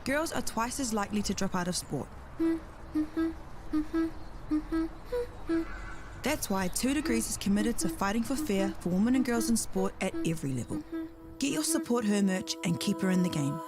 girls are twice as likely to drop out of sport. That's why 2 Degrees is committed to fighting for fair for women and girls in sport at every level. Get your Support Her merch and keep her in the game.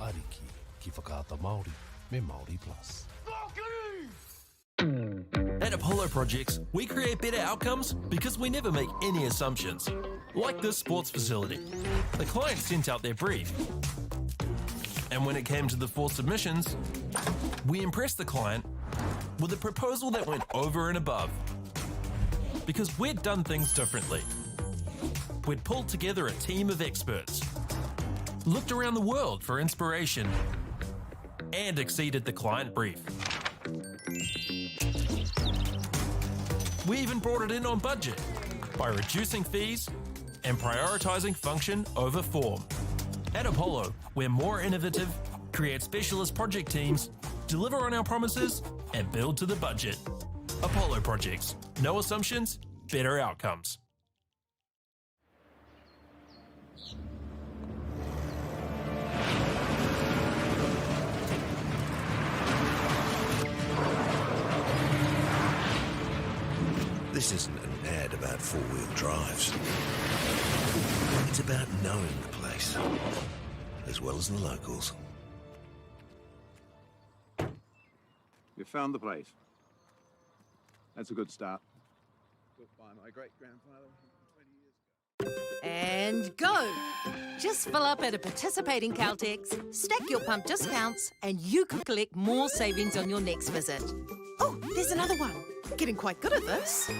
Ariki, ki whakaata Māori, me Māori Plus. At Apollo Projects, we create better outcomes because we never make any assumptions. Like this sports facility. The client sent out their brief. And when it came to the 4 submissions, we impressed the client with a proposal that went over and above. Because we'd done things differently. We'd pulled together a team of experts, looked around the world for inspiration, and exceeded the client brief. We even brought it in on budget by reducing fees and prioritising function over form. At Apollo, we're more innovative, create specialist project teams, deliver on our promises, and build to the budget. Apollo Projects. No assumptions, better outcomes. This isn't an ad about four-wheel drives. It's about knowing the place, as well as the locals. You found the place. That's a good start. Built by my great-grandfather 20 years ago. And go! Just fill up at a participating Caltex, stack your pump discounts, and you could collect more savings on your next visit. Oh, there's another one. Getting quite good at this.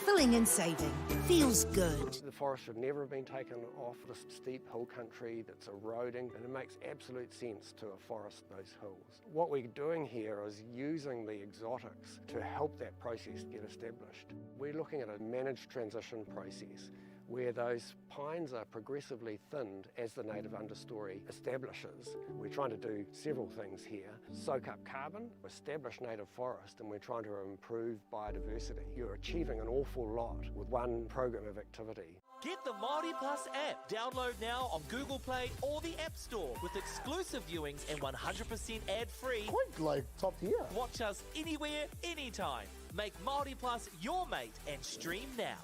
Filling and saving. Feels good. The forest should never have been taken off this steep hill country that's eroding, and it makes absolute sense to afforest those hills. What we're doing here is using the exotics to help that process get established. We're looking at a managed transition process where those pines are progressively thinned as the native understory establishes. We're trying to do several things here. Soak up carbon, establish native forest, and we're trying to improve biodiversity. You're achieving an awful lot with one program of activity. Get the Māori Plus app. Download now on Google Play or the App Store with exclusive viewings and 100% ad-free. Quite like top tier. Watch us anywhere, anytime. Make Māori Plus your mate and stream now.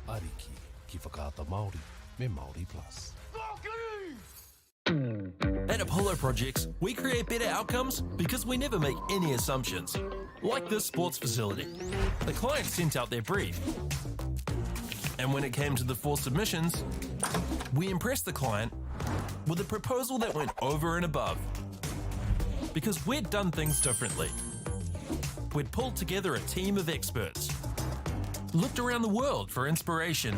Ariki, ki whakaata Māori, me Māori Plus. At Apollo Projects, we create better outcomes because we never make any assumptions. Like this sports facility. The client sent out their brief. And when it came to the 4 submissions, we impressed the client with a proposal that went over and above. Because we'd done things differently. We'd pulled together a team of experts, looked around the world for inspiration,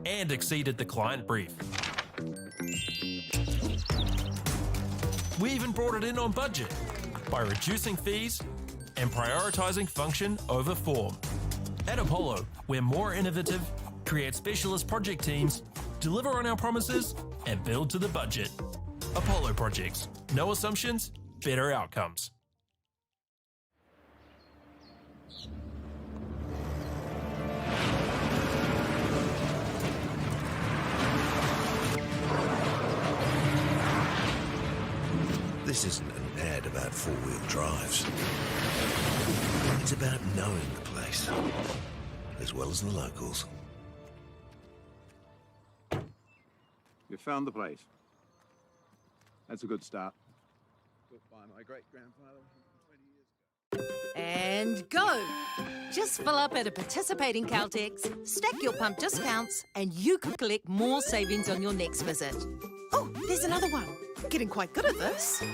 and exceeded the client brief. We even brought it in on budget by reducing fees and prioritising function over form. At Apollo, we're more innovative, create specialist project teams, deliver on our promises, and build to the budget. Apollo Projects. No assumptions, better outcomes. This isn't an ad about four-wheel drives. It's about knowing the place, as well as the locals. You found the place. That's a good start. Built by my great-grandfather 20 years ago. And go! Just fill up at a participating Caltex, stack your pump discounts, and you could collect more savings on your next visit. Oh, there's another one. Getting quite good at this.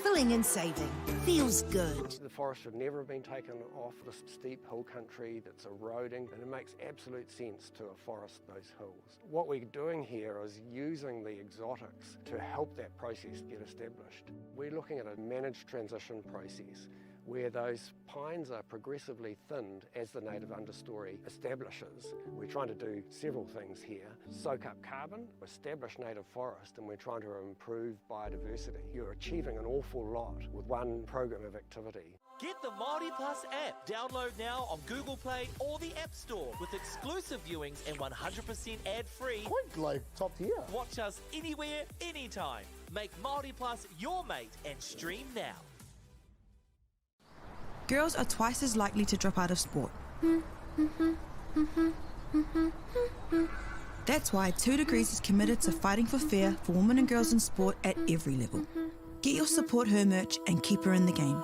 Filling and saving. Feels good. The forest should never have been taken off the steep hill country that's eroding, and it makes absolute sense to afforest those hills. What we're doing here is using the exotics to help that process get established. We're looking at a managed transition process where those pines are progressively thinned as the native understory establishes. We're trying to do several things here. Soak up carbon, establish native forest, and we're trying to improve biodiversity. You're achieving an awful lot with one program of activity. Get the Māori Plus app. Download now on Google Play or the App Store with exclusive viewings and 100% ad-free. Quite like top tier. Watch us anywhere, anytime. Make Māori Plus your mate and stream now. Girls are twice as likely to drop out of sport. That's why 2 Degrees is committed to fighting for fair for women and girls in sport at every level. Get your Support Her merch and keep her in the game.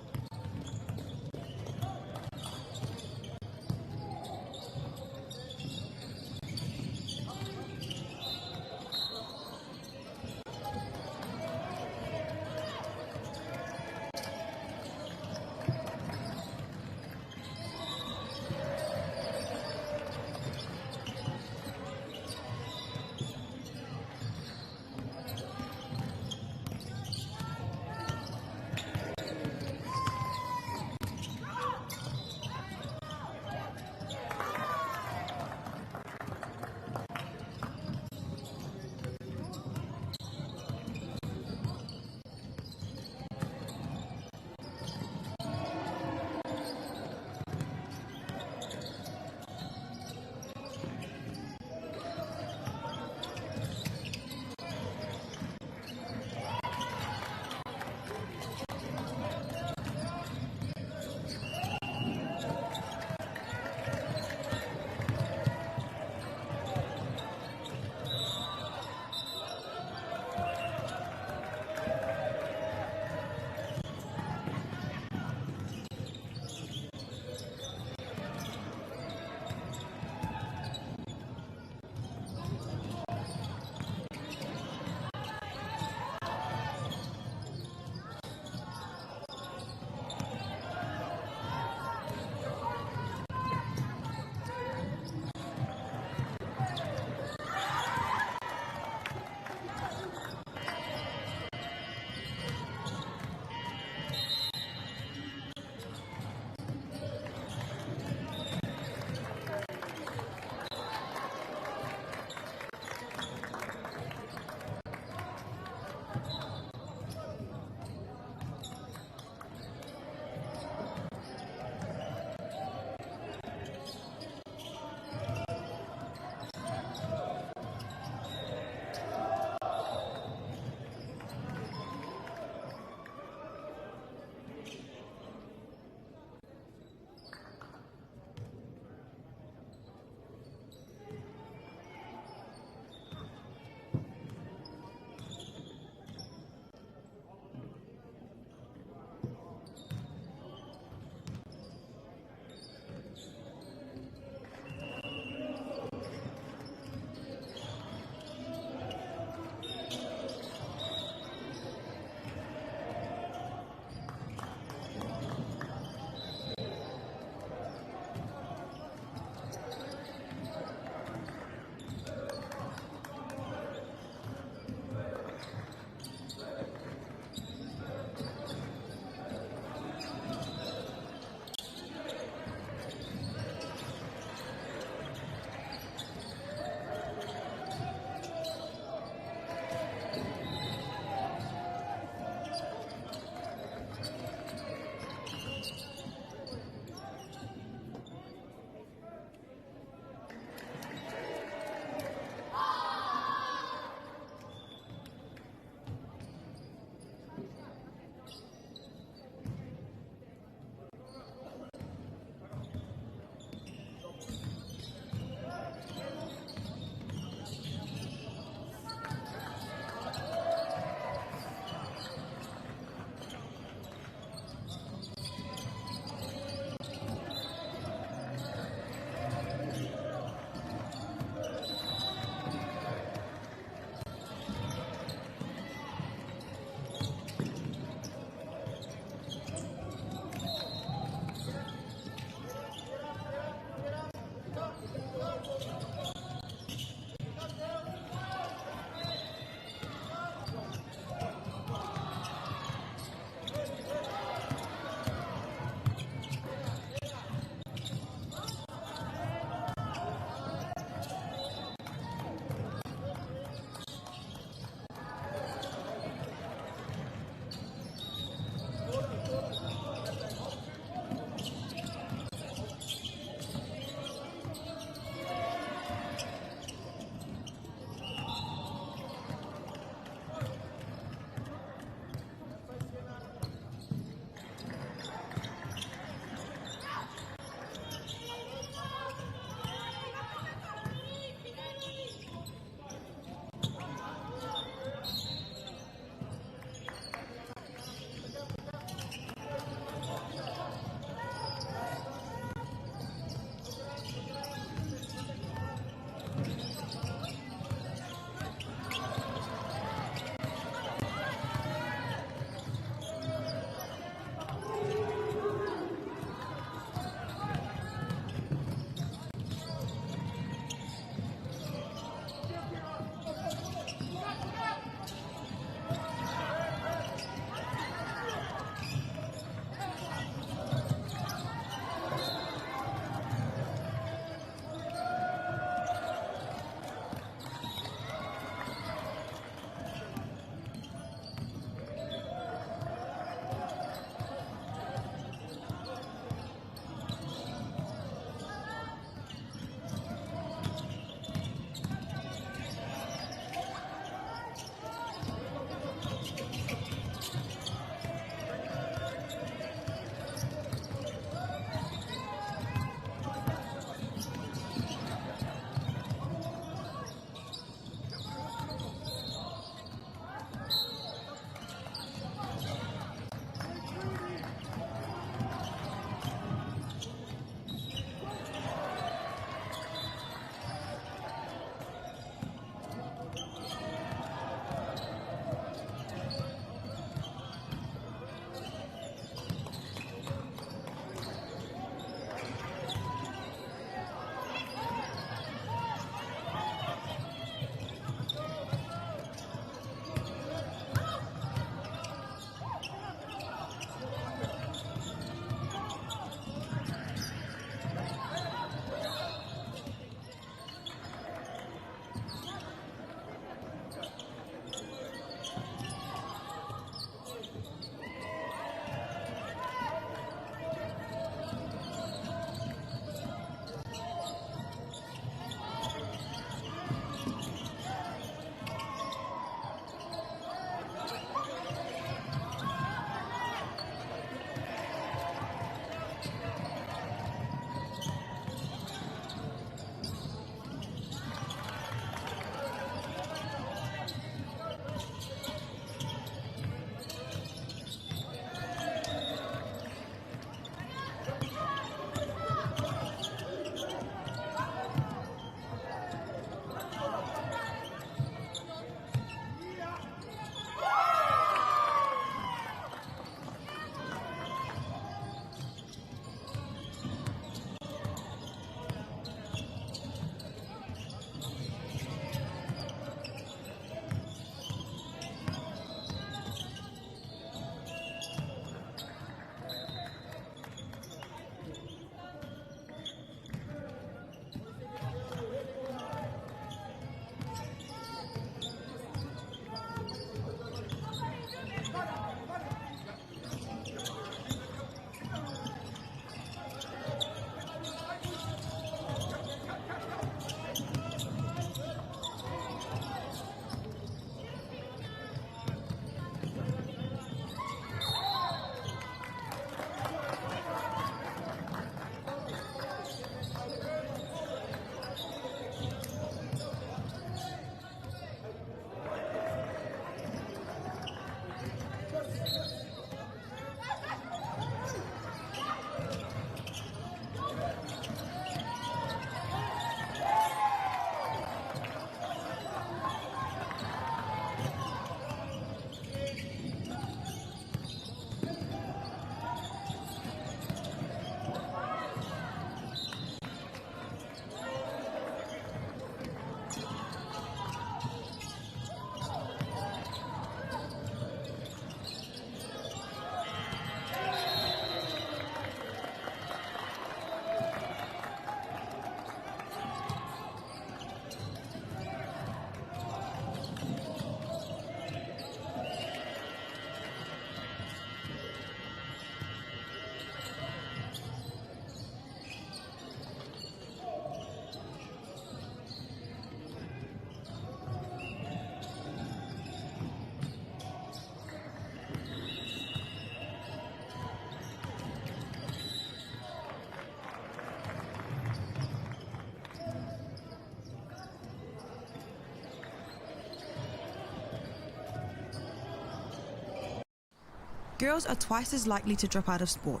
girls are twice as likely to drop out of sport.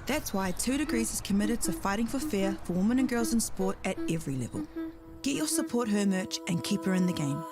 That's why 2 Degrees is committed to fighting for fair for women and girls in sport at every level. Get your Support Her merch and keep her in the game.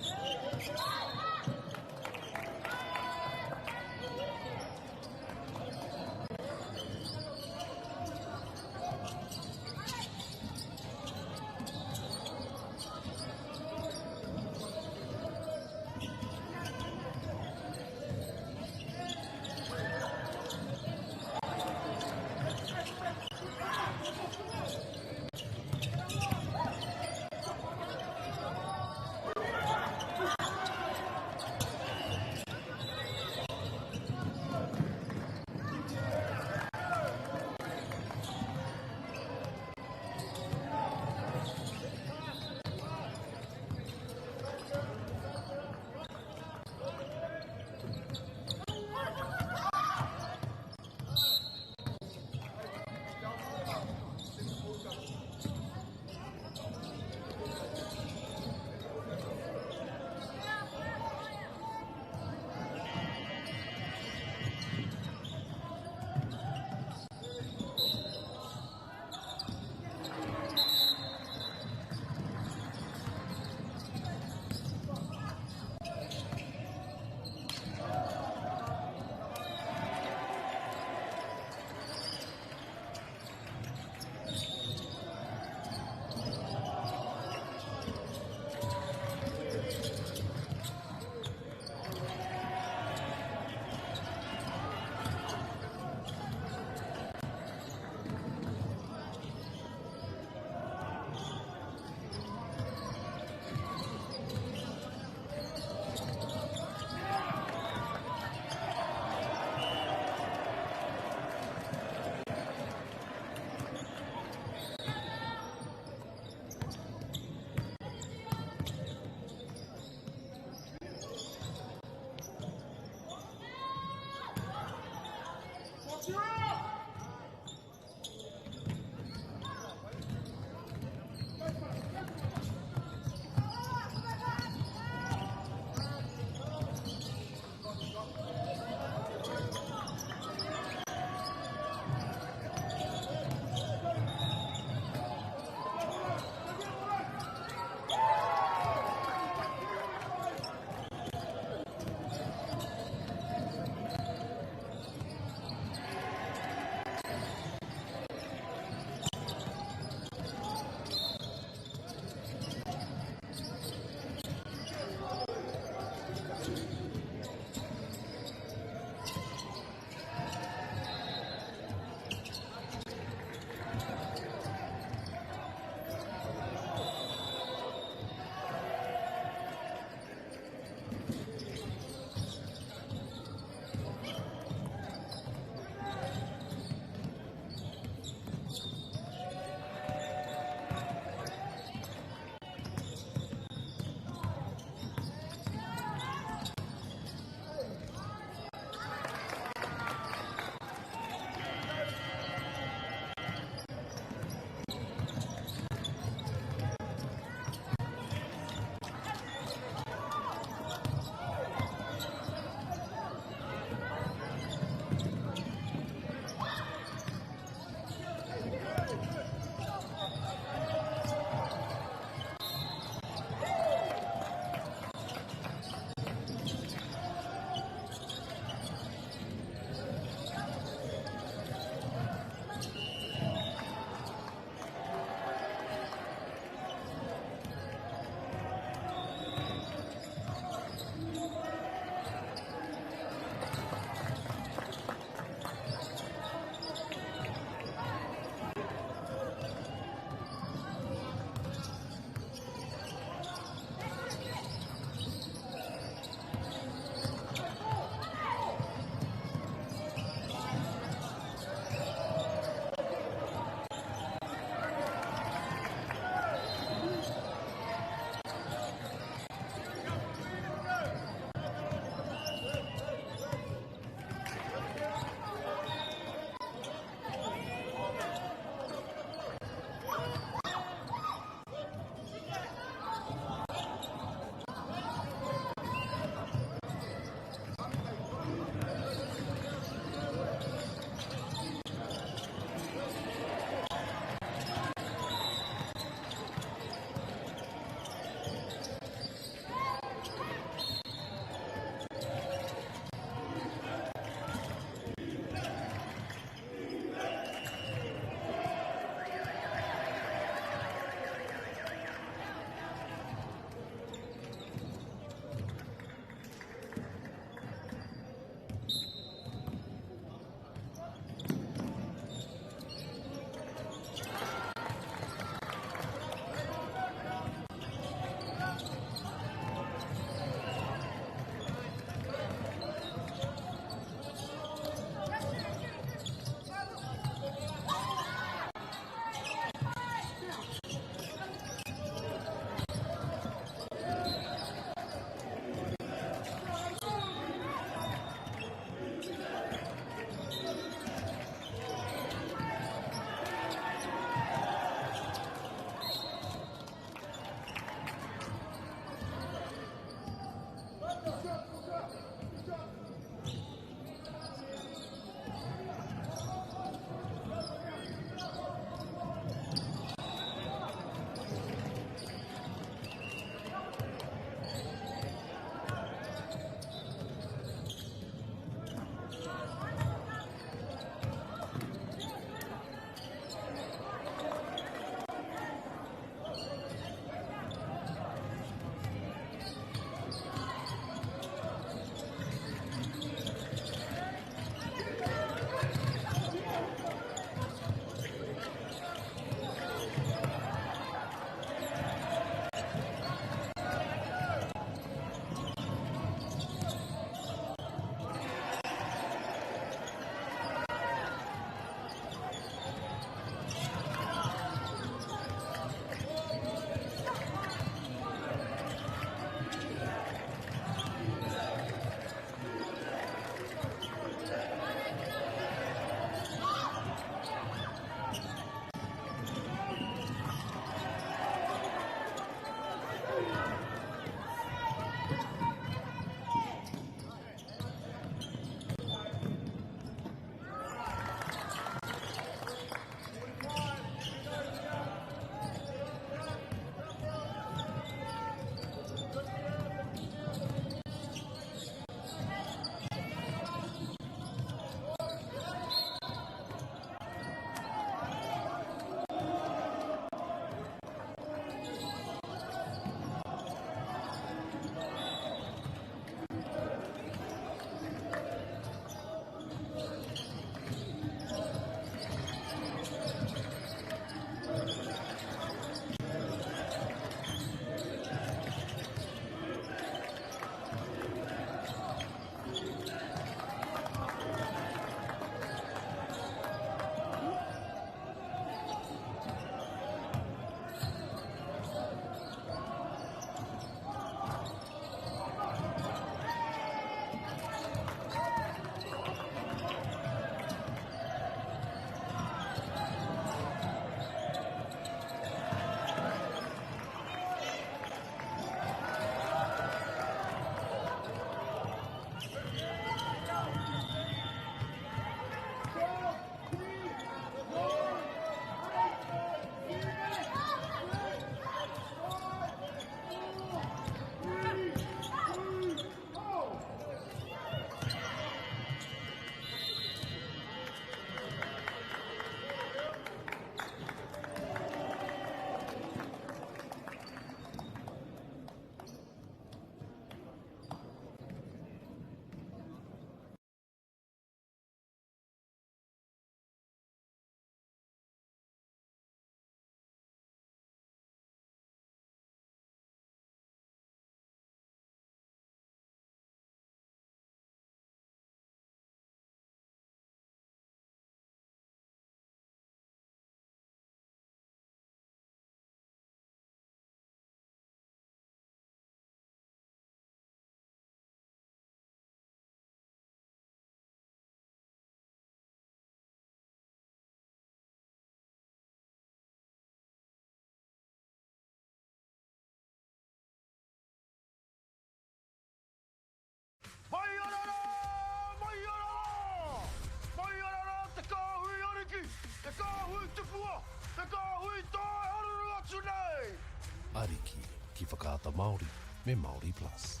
Ariki, ki whakaata Māori, me Māori Plus.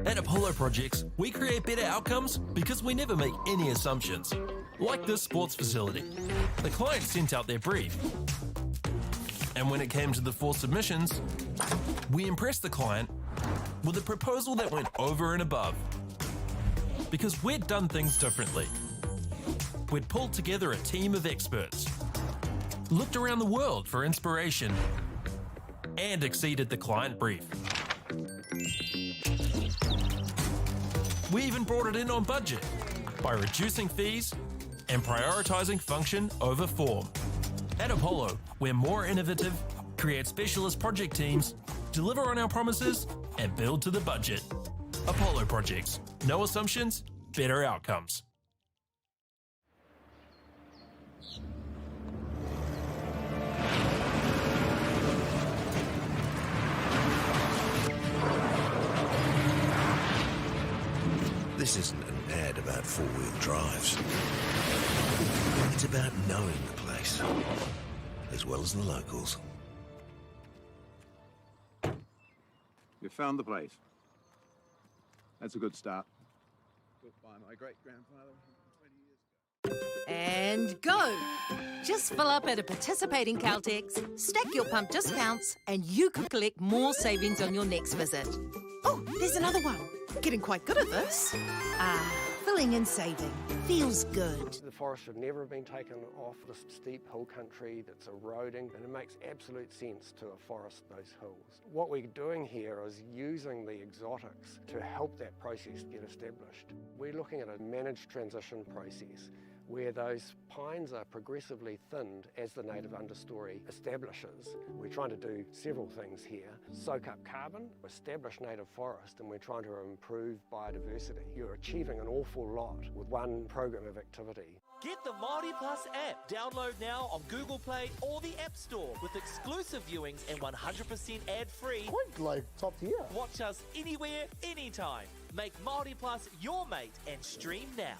At Apollo Projects, we create better outcomes because we never make any assumptions. Like this sports facility. The client sent out their brief. And when it came to the 4 submissions, we impressed the client with a proposal that went over and above. Because we'd done things differently. We'd pulled together a team of experts, looked around the world for inspiration, and exceeded the client brief. We even brought it in on budget by reducing fees and prioritising function over form. At Apollo, we're more innovative, create specialist project teams, deliver on our promises, and build to the budget. Apollo Projects. No assumptions, better outcomes. This isn't an ad about four-wheel drives. It's about knowing the place, as well as the locals. You found the place. That's a good start. Built by my great-grandfather 20 years ago. And go! Just fill up at a participating Caltex, stack your pump discounts, and you could collect more savings on your next visit. Oh, there's another one. Getting quite good at this. Filling and saving. Feels good. The forest should never have been taken off this steep hill country that's eroding, and it makes absolute sense to afforest those hills. What we're doing here is using the exotics to help that process get established. We're looking at a managed transition process where those pines are progressively thinned as the native understory establishes. We're trying to do several things here. Soak up carbon, establish native forest, and we're trying to improve biodiversity. You're achieving an awful lot with one program of activity. Get the Māori Plus app. Download now on Google Play or the App Store with exclusive viewings and 100% ad-free. Quite like top tier. Watch us anywhere, anytime. Make Māori Plus your mate and stream now.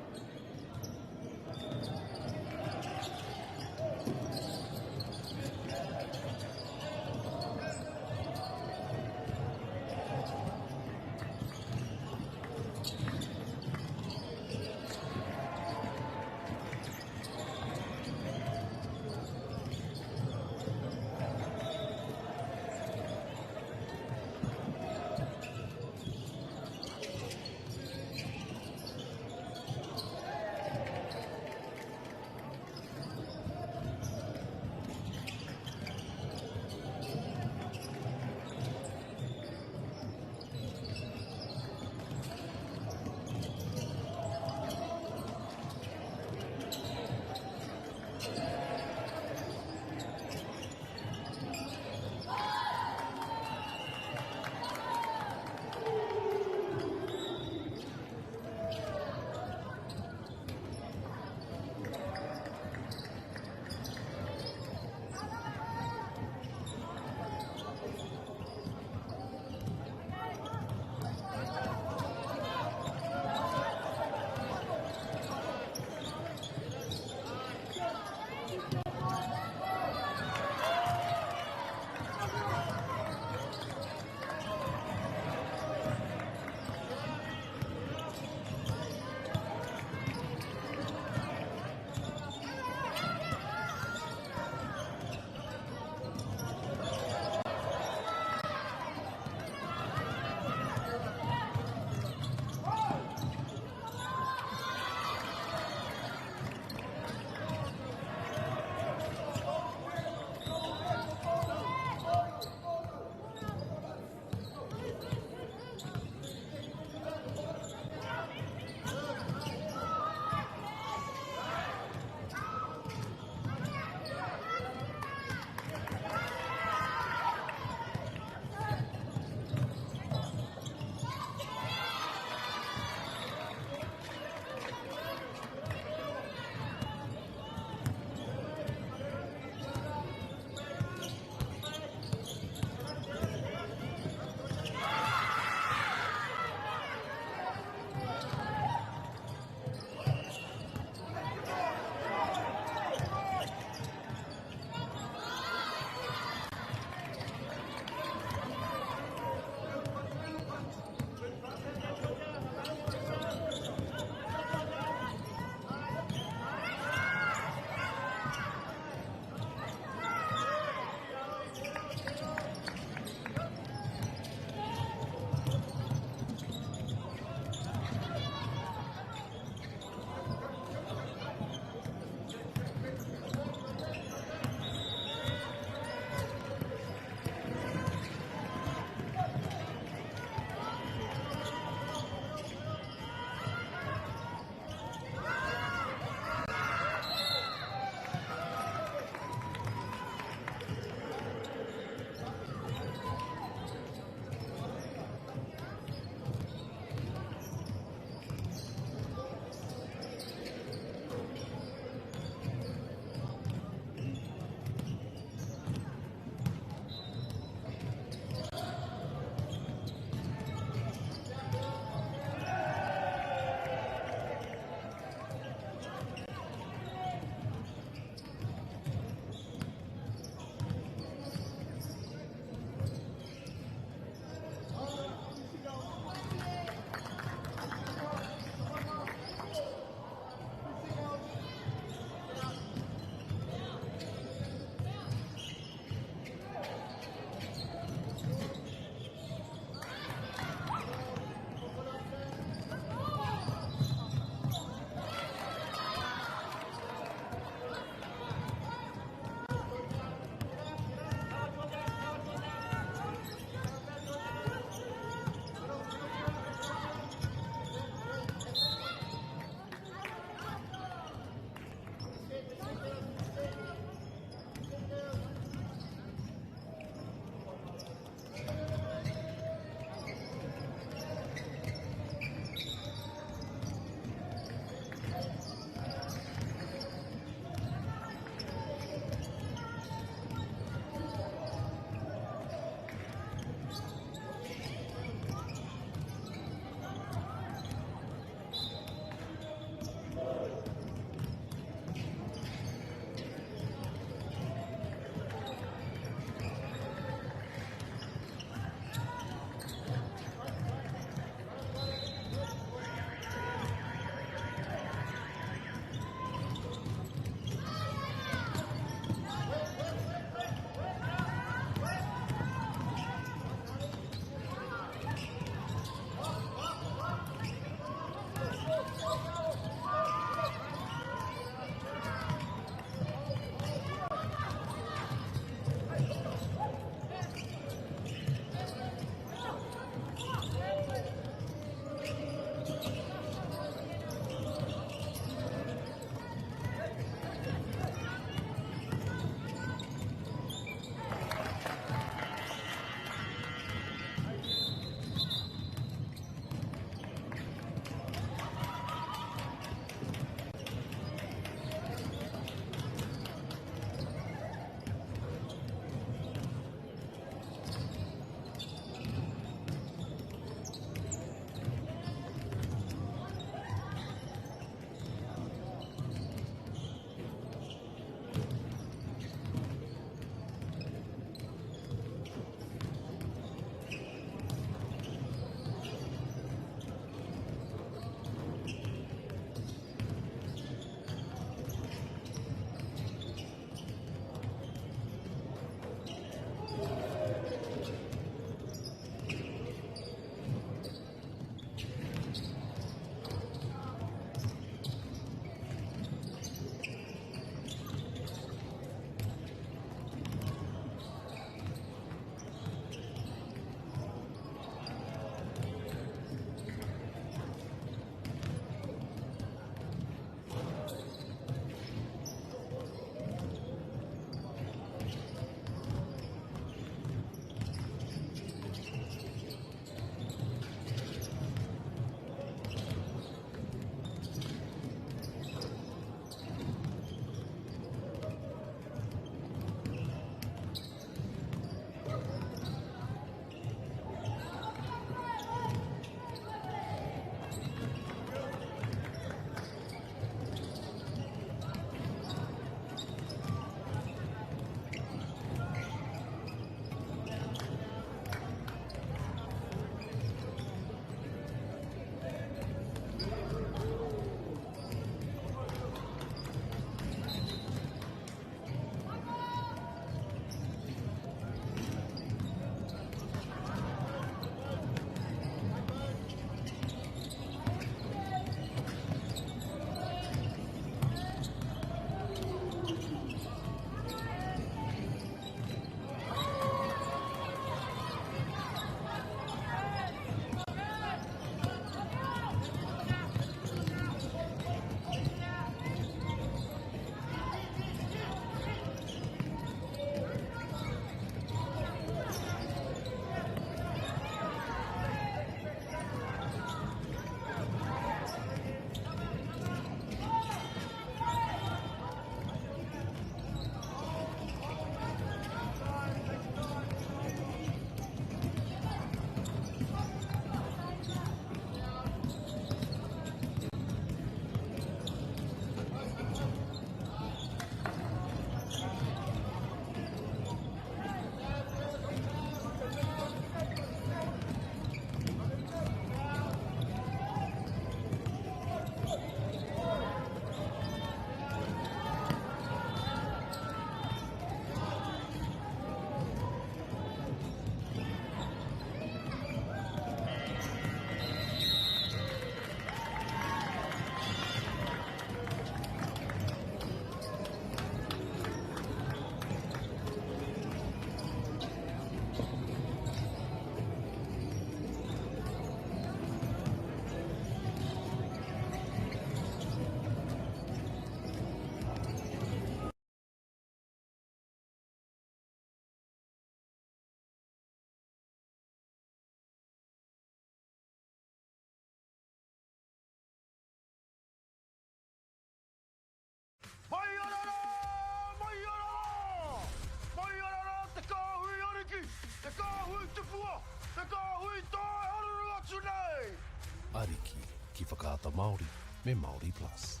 Ariki ki whakaata Māori me Māori Plus.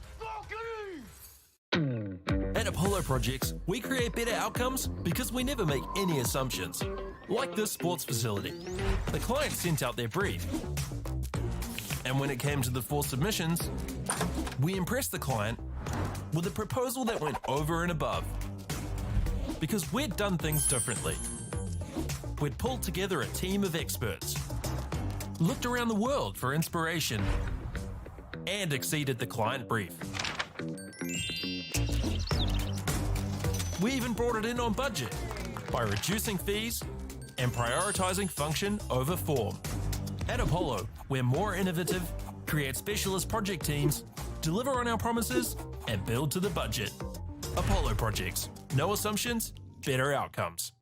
At Apollo Projects, we create better outcomes because we never make any assumptions. Like this sports facility. The client sent out their brief. And when it came to the 4 submissions, we impressed the client with a proposal that went over and above. Because we'd done things differently. We'd pulled together a team of experts, looked around the world for inspiration, and exceeded the client brief. We even brought it in on budget by reducing fees and prioritising function over form. At Apollo, we're more innovative, create specialist project teams, deliver on our promises, and build to the budget. Apollo Projects. No assumptions, better outcomes.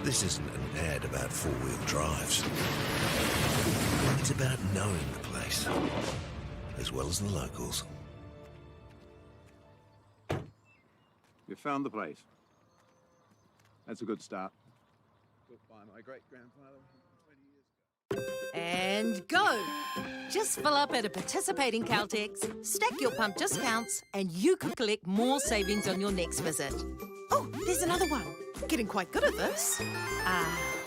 This isn't an ad about four-wheel drives. It's about knowing the place, as well as the locals. You found the place. That's a good start. Built by my great-grandfather 20 years ago. And go! Just fill up at a participating Caltex, stack your pump discounts, and you could collect more savings on your next visit. Oh, there's another one. Getting quite good at this.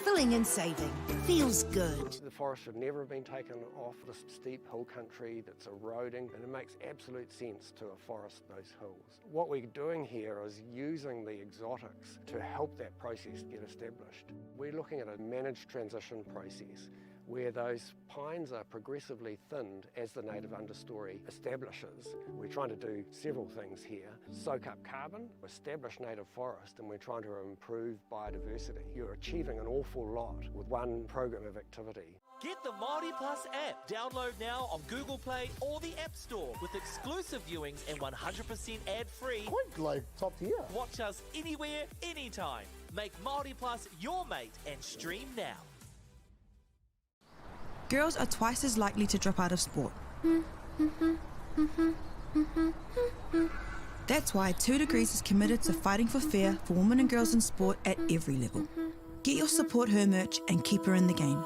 Filling and saving. Feels good. The forest should never have been taken off the steep hill country that's eroding, and it makes absolute sense to afforest those hills. What we're doing here is using the exotics to help that process get established. We're looking at a managed transition process where those pines are progressively thinned as the native understory establishes. We're trying to do several things here. Soak up carbon, establish native forest, and we're trying to improve biodiversity. You're achieving an awful lot with one program of activity. Get the Māori Plus app. Download now on Google Play or the App Store with exclusive viewings and 100% ad-free. Quite like top tier. Watch us anywhere, anytime. Make Māori Plus your mate and stream now. Girls are twice as likely to drop out of sport. That's why 2 Degrees is committed to fighting for fair for women and girls in sport at every level. Get your Support Her merch and keep her in the game.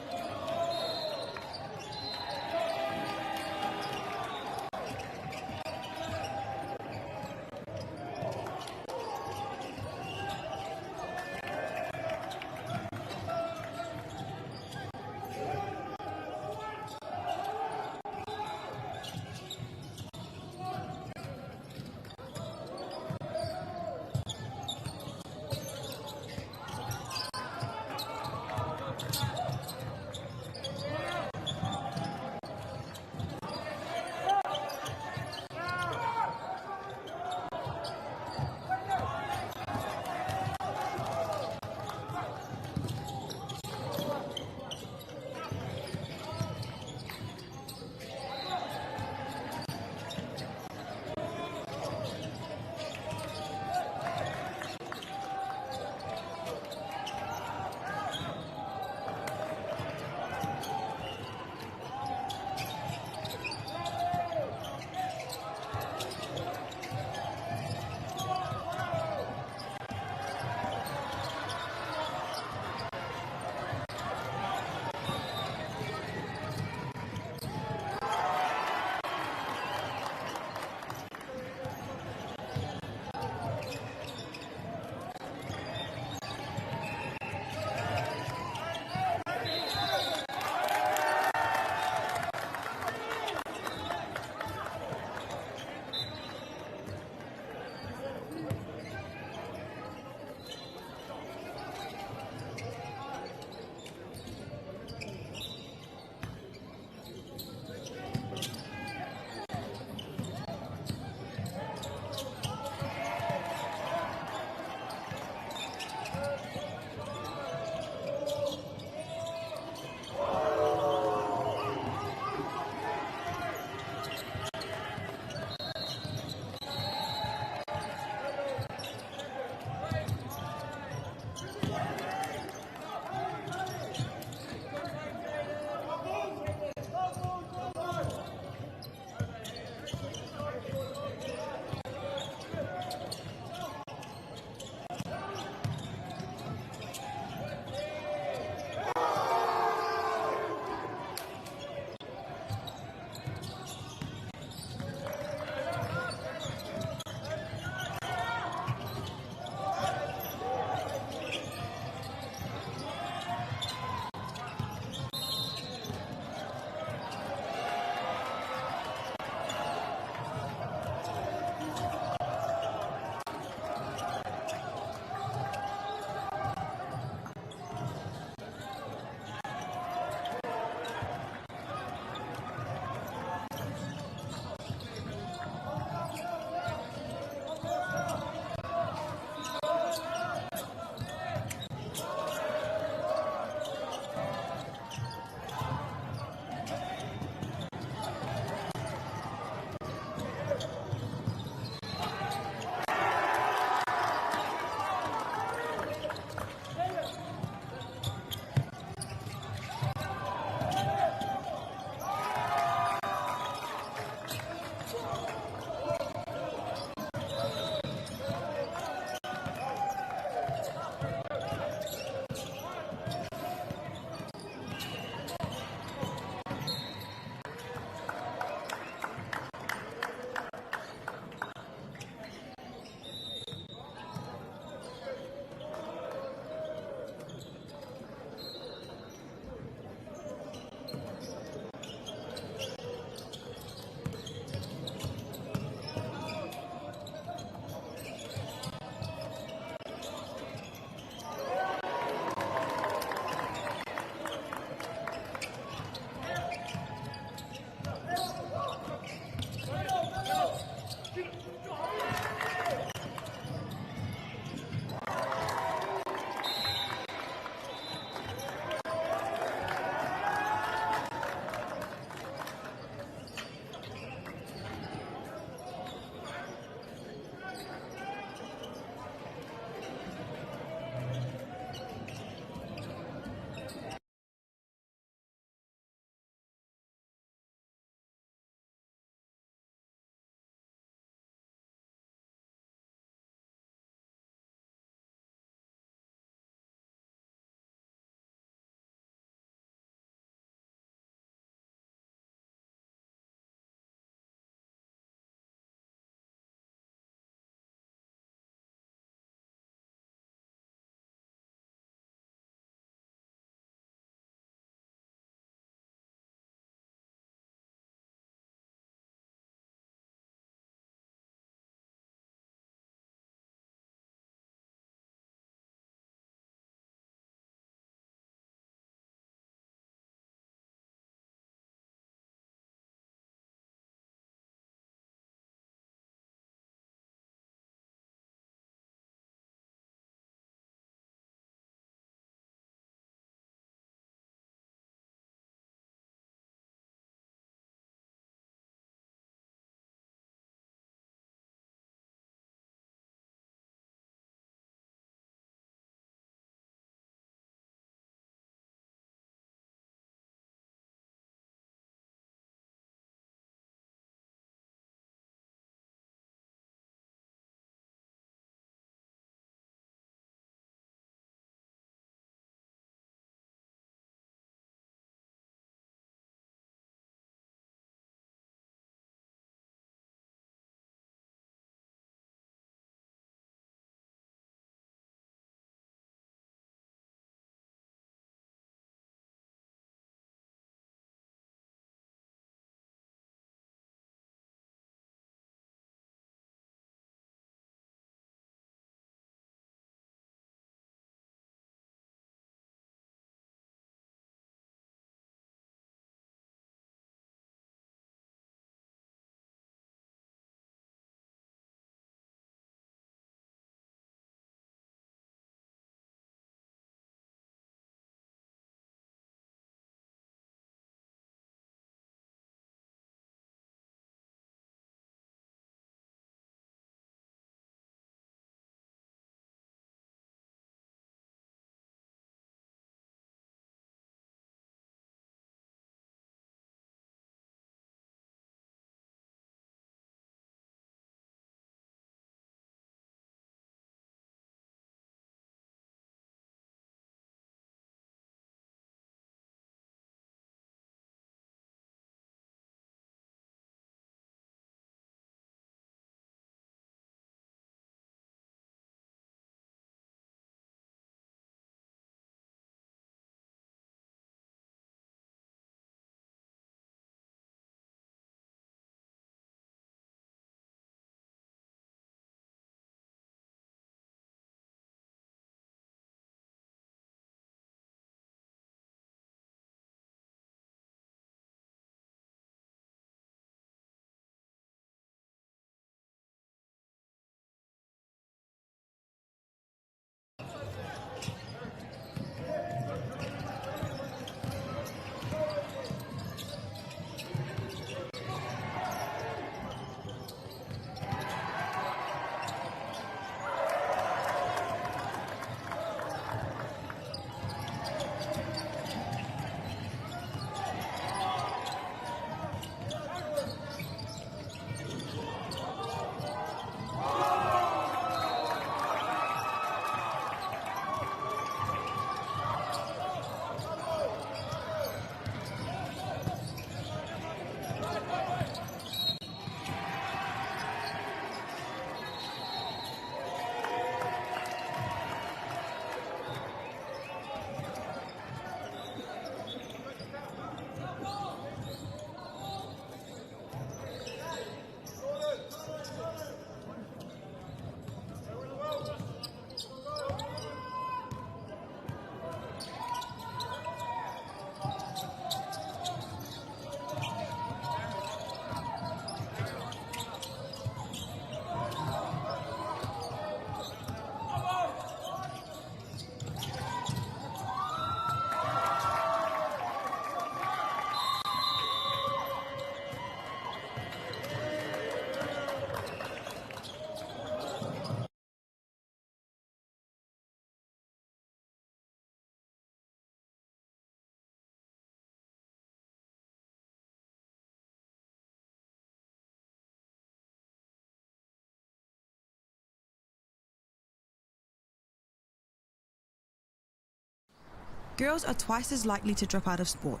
girls are twice as likely to drop out of sport.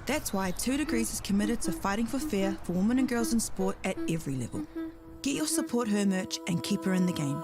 That's why 2 Degrees is committed to fighting for fair for women and girls in sport at every level. Get your Support Her merch and keep her in the game.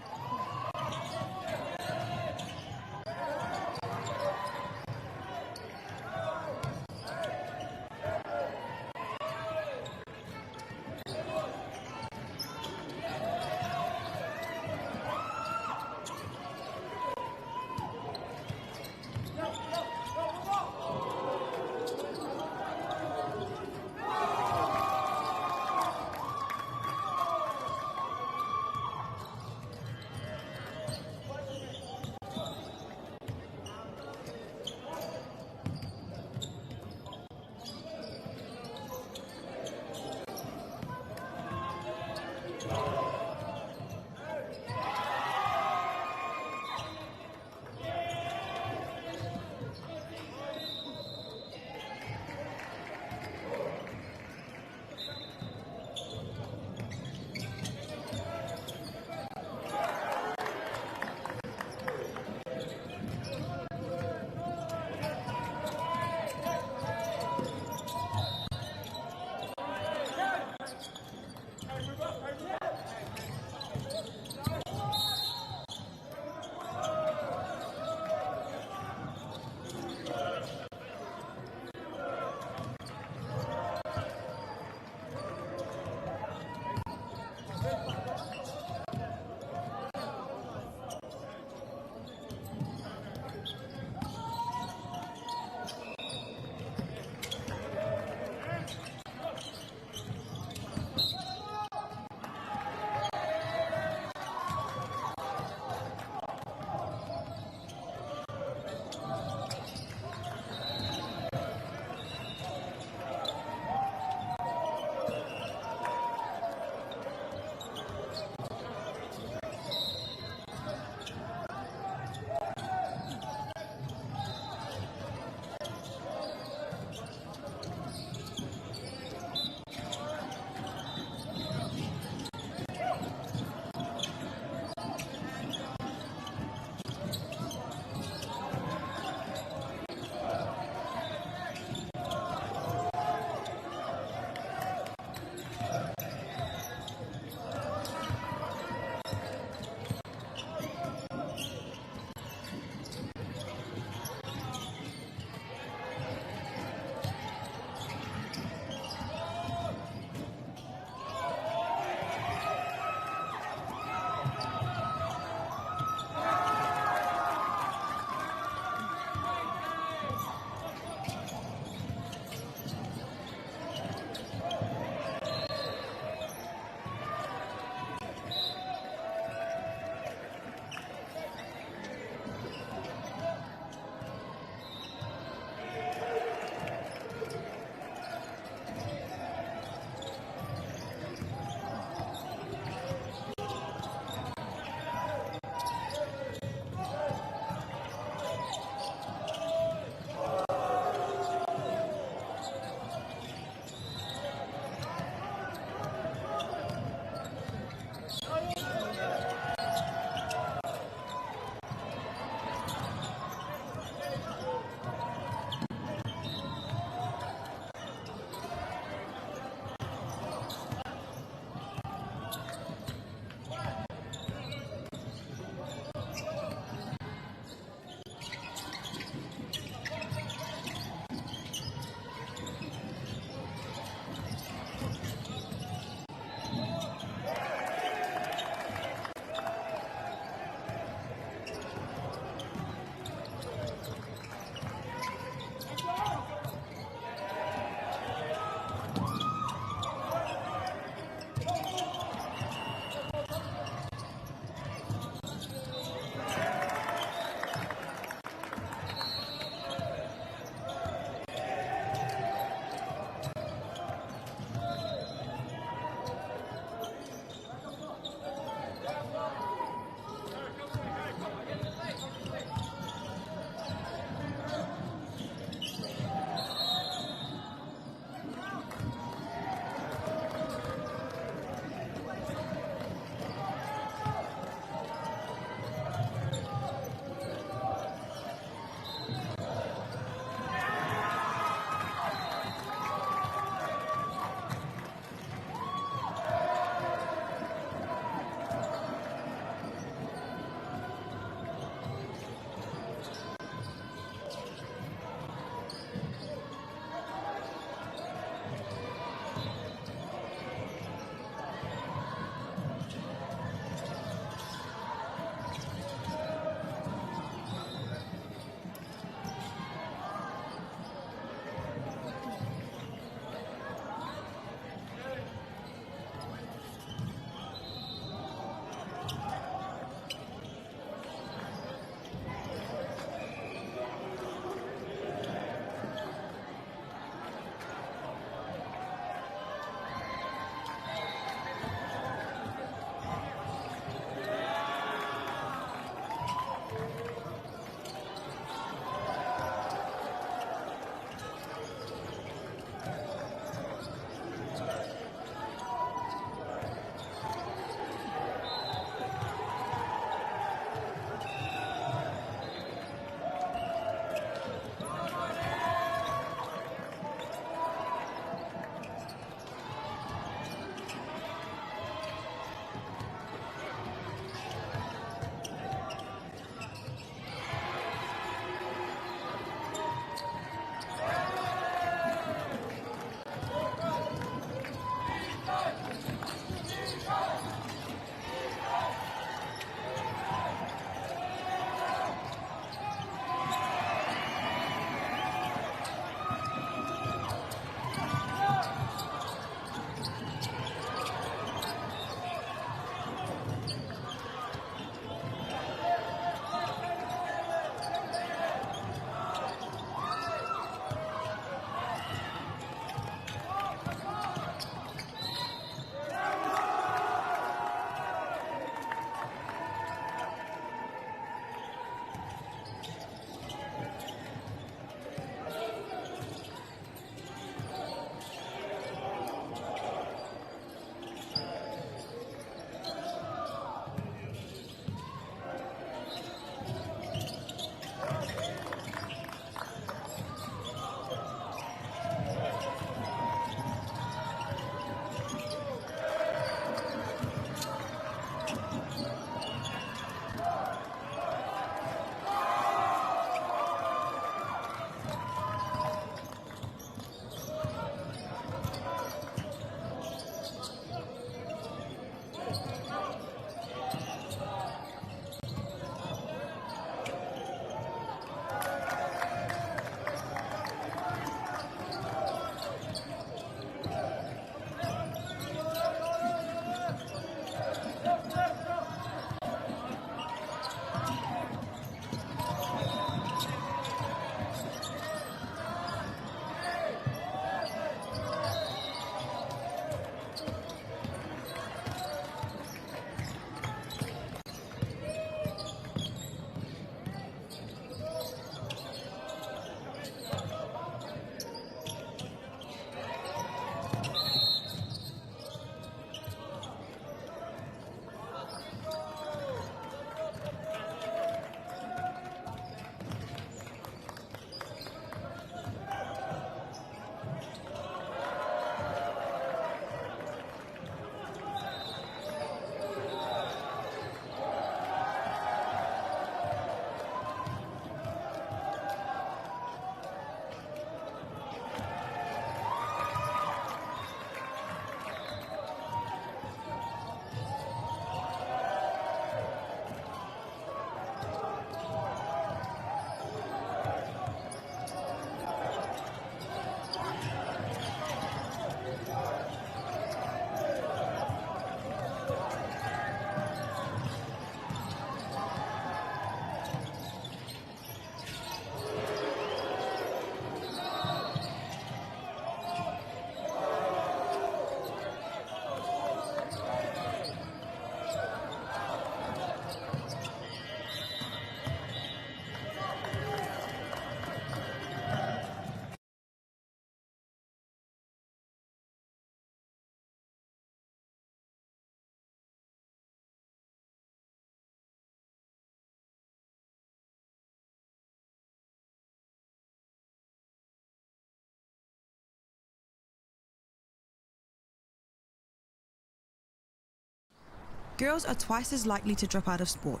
girls are twice as likely to drop out of sport.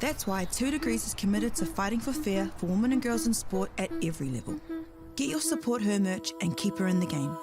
That's why 2 Degrees is committed to fighting for fair for women and girls in sport at every level. Get your Support Her merch and keep her in the game.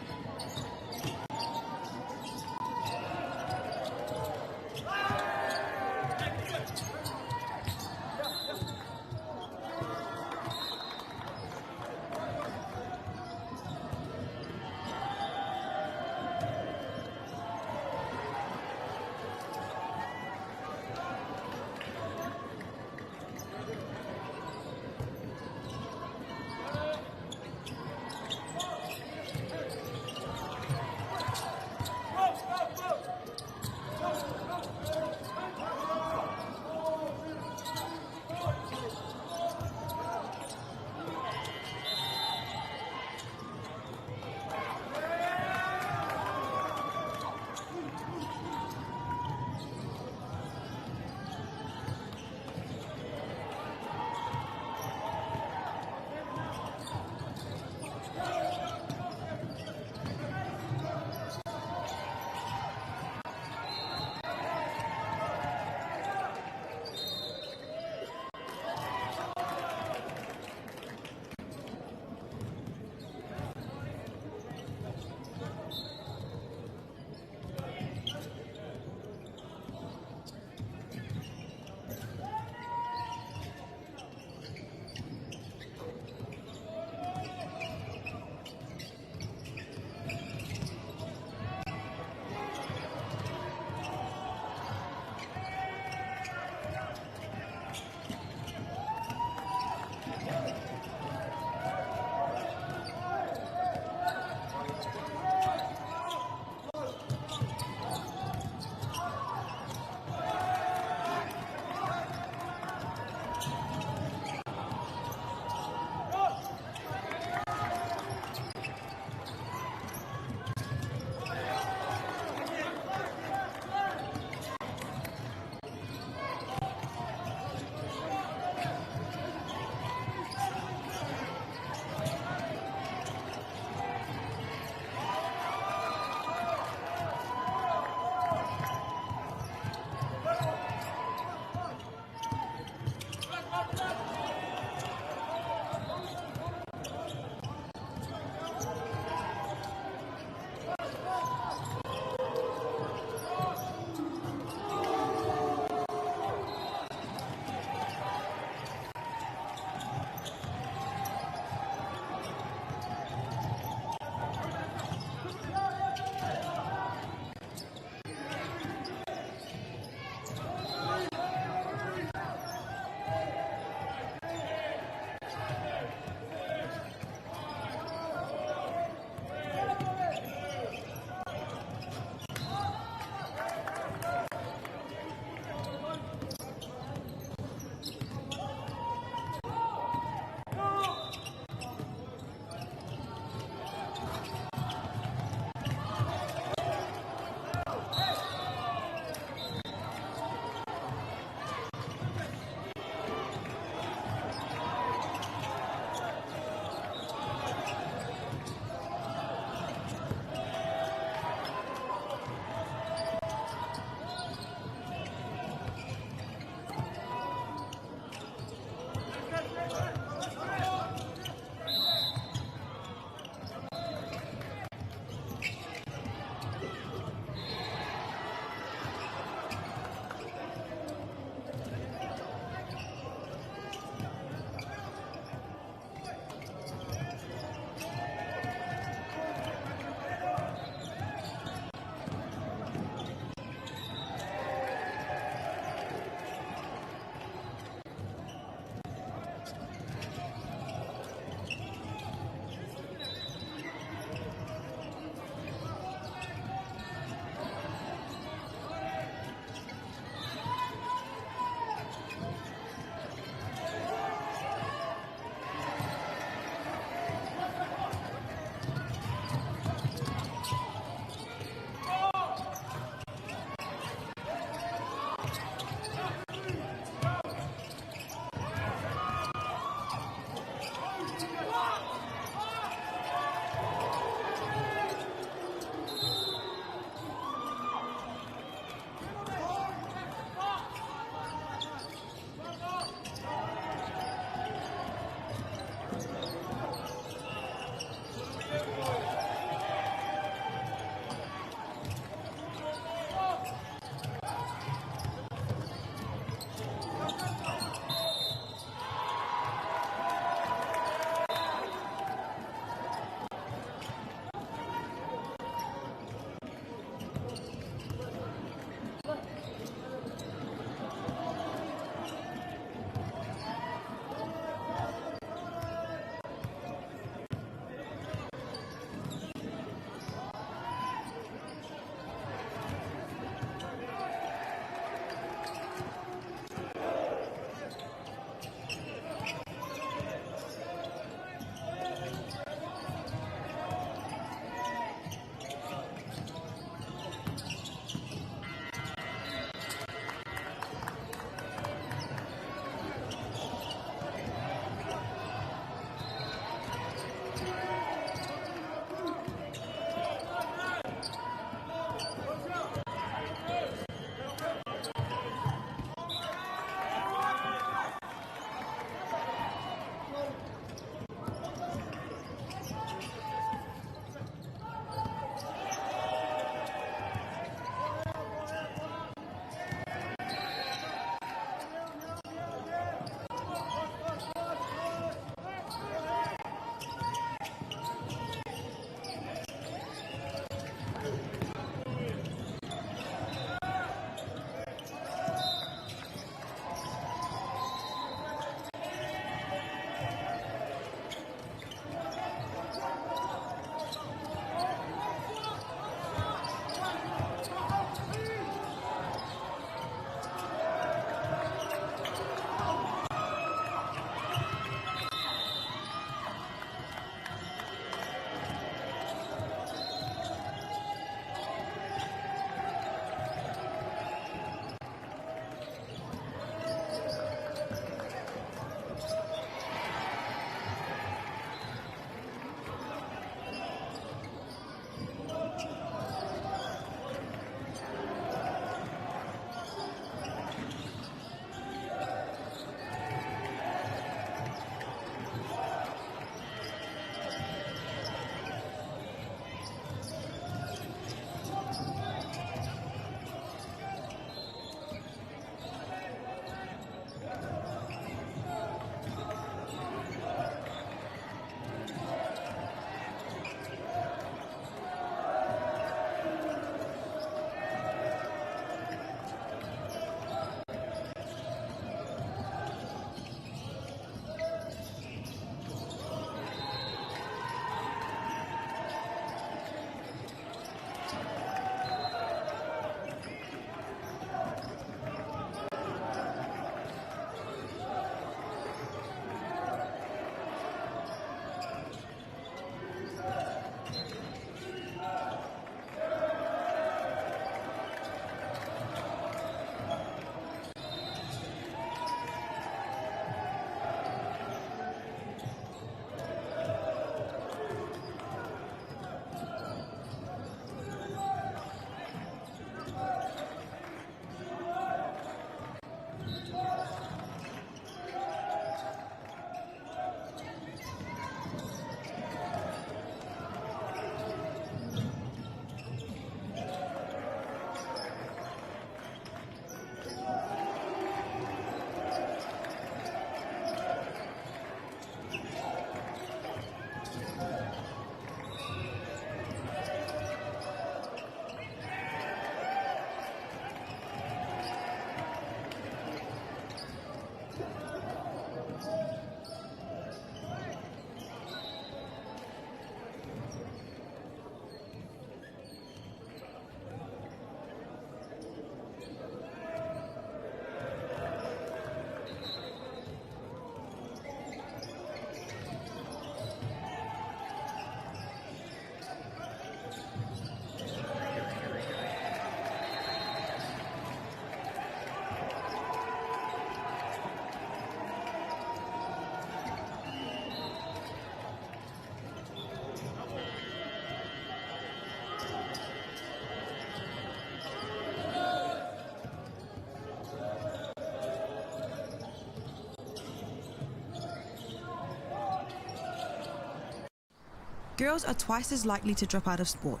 girls are twice as likely to drop out of sport.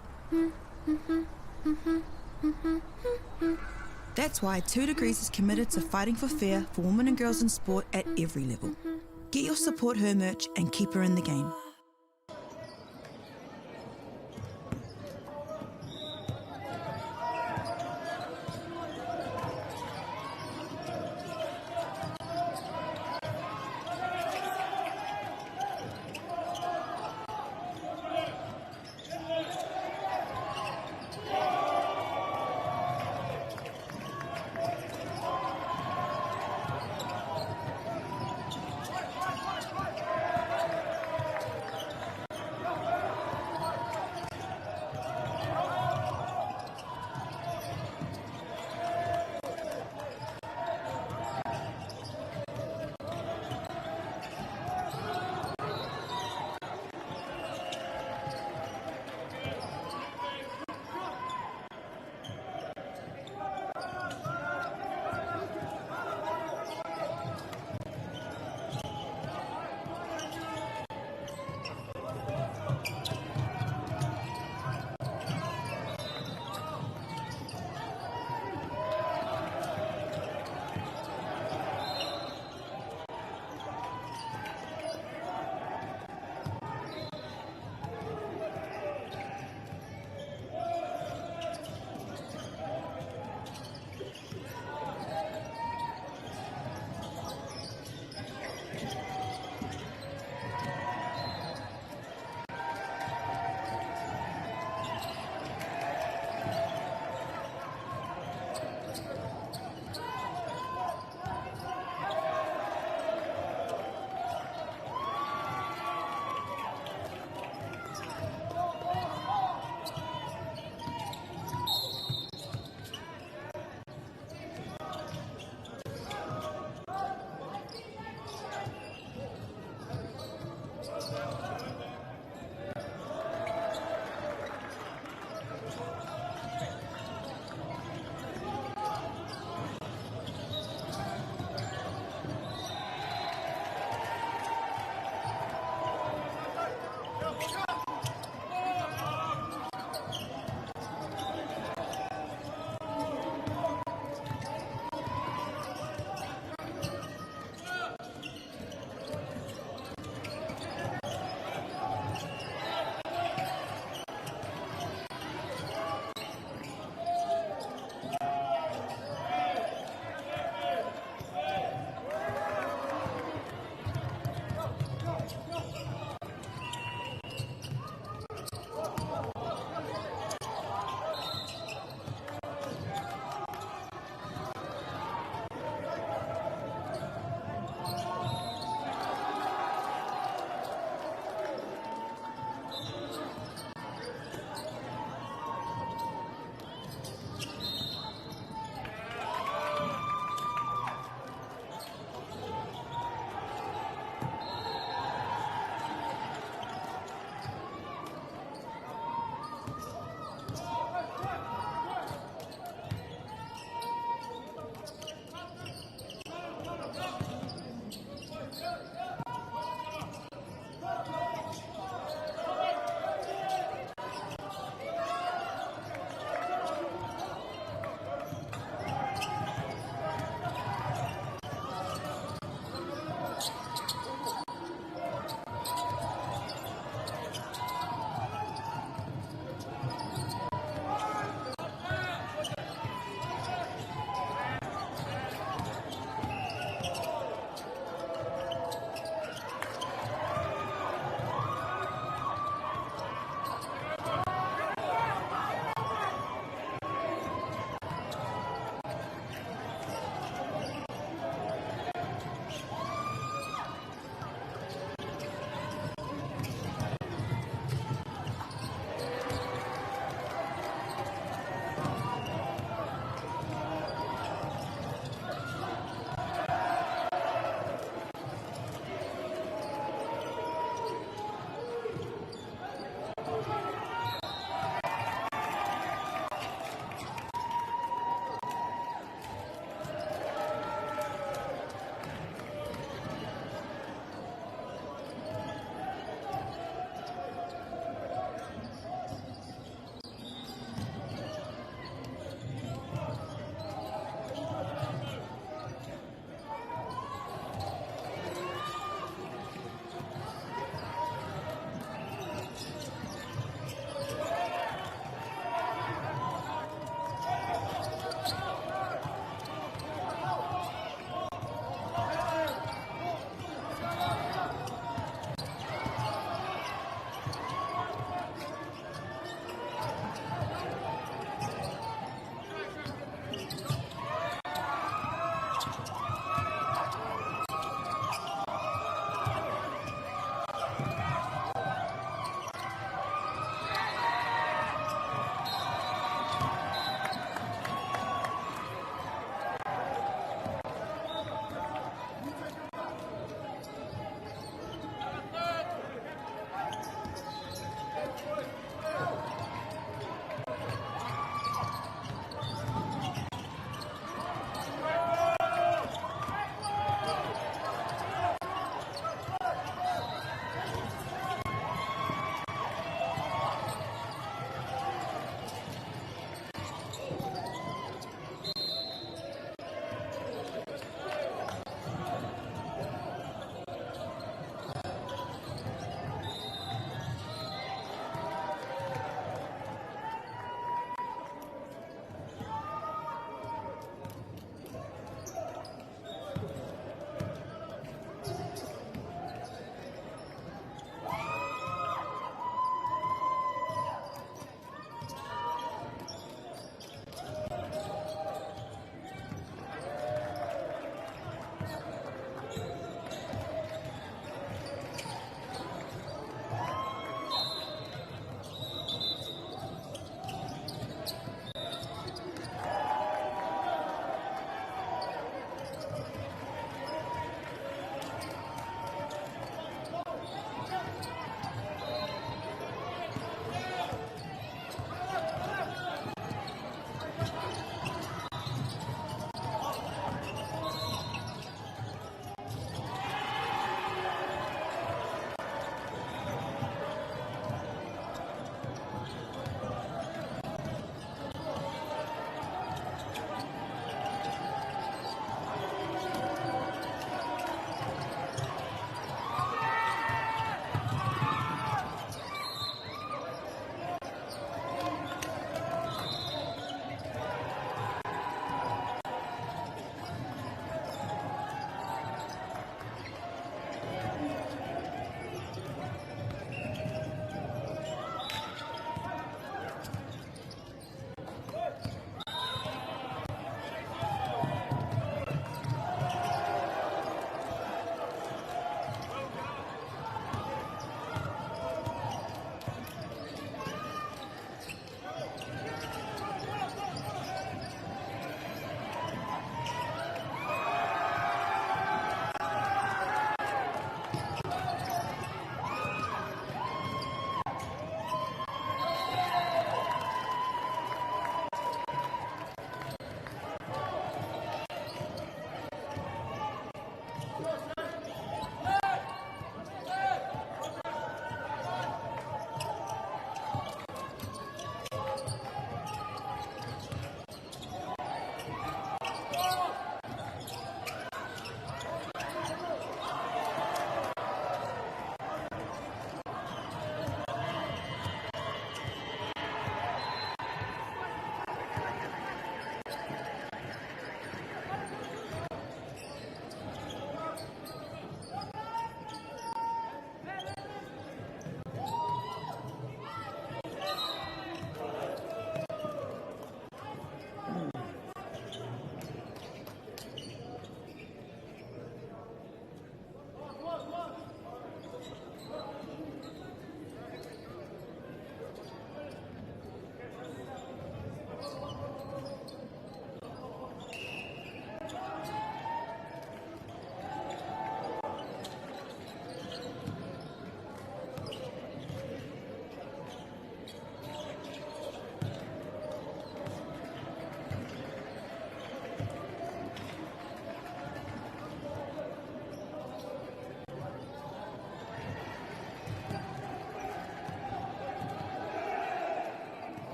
That's why 2 Degrees is committed to fighting for fair for women and girls in sport at every level. Get your Support Her merch and keep her in the game.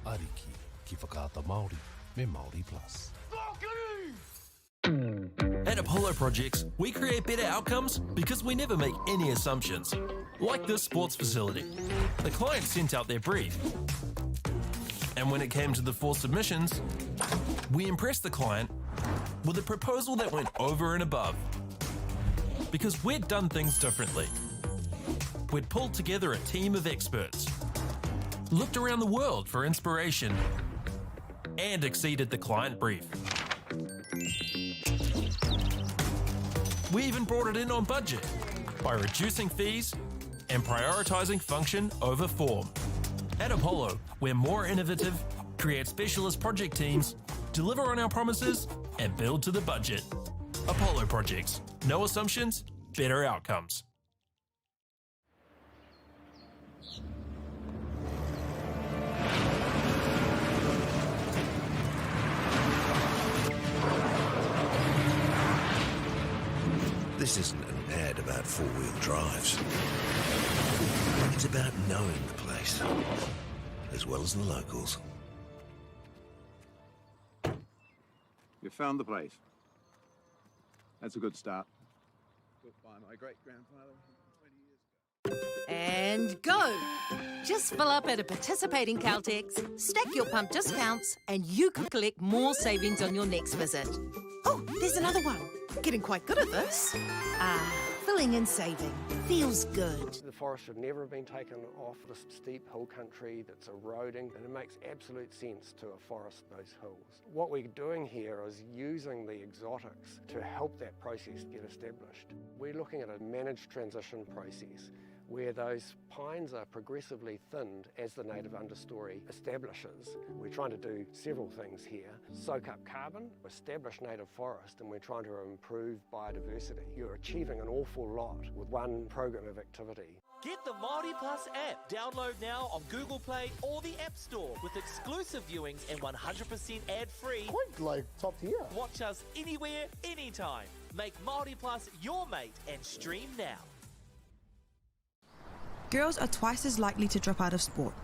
Ariki ki whakaata Māori me Māori Plus. At Apollo Projects, we create better outcomes because we never make any assumptions. Like this sports facility. The client sent out their brief. And when it came to the 4 submissions, we impressed the client with a proposal that went over and above. Because we'd done things differently. We'd pulled together a team of experts, looked around the world for inspiration, and exceeded the client brief. We even brought it in on budget by reducing fees and prioritising function over form. At Apollo, we're more innovative, create specialist project teams, deliver on our promises, and build to the budget. Apollo Projects. No assumptions, better outcomes. This isn't an ad about 4-wheel drives. It's about knowing the place, as well as the locals. You found the place. That's a good start. Built by my great-grandfather 20 years ago. And go! Just fill up at a participating Caltex, stack your pump discounts, and you could collect more savings on your next visit. Oh, there's another one. Getting quite good at this. Filling and saving. Feels good. The forest should never have been taken off this steep hill country that's eroding, and it makes absolute sense to afforest those hills. What we're doing here is using the exotics to help that process get established. We're looking at a managed transition process where those pines are progressively thinned as the native understory establishes. We're trying to do several things here. Soak up carbon, establish native forest, and we're trying to improve biodiversity. You're achieving an awful lot with one program of activity. Get the Māori Plus app. Download now on Google Play or the App Store with exclusive viewings and 100% ad-free. Quite like top tier. Watch us anywhere, anytime. Make Māori Plus your mate and stream now. Girls are twice as likely to drop out of sport.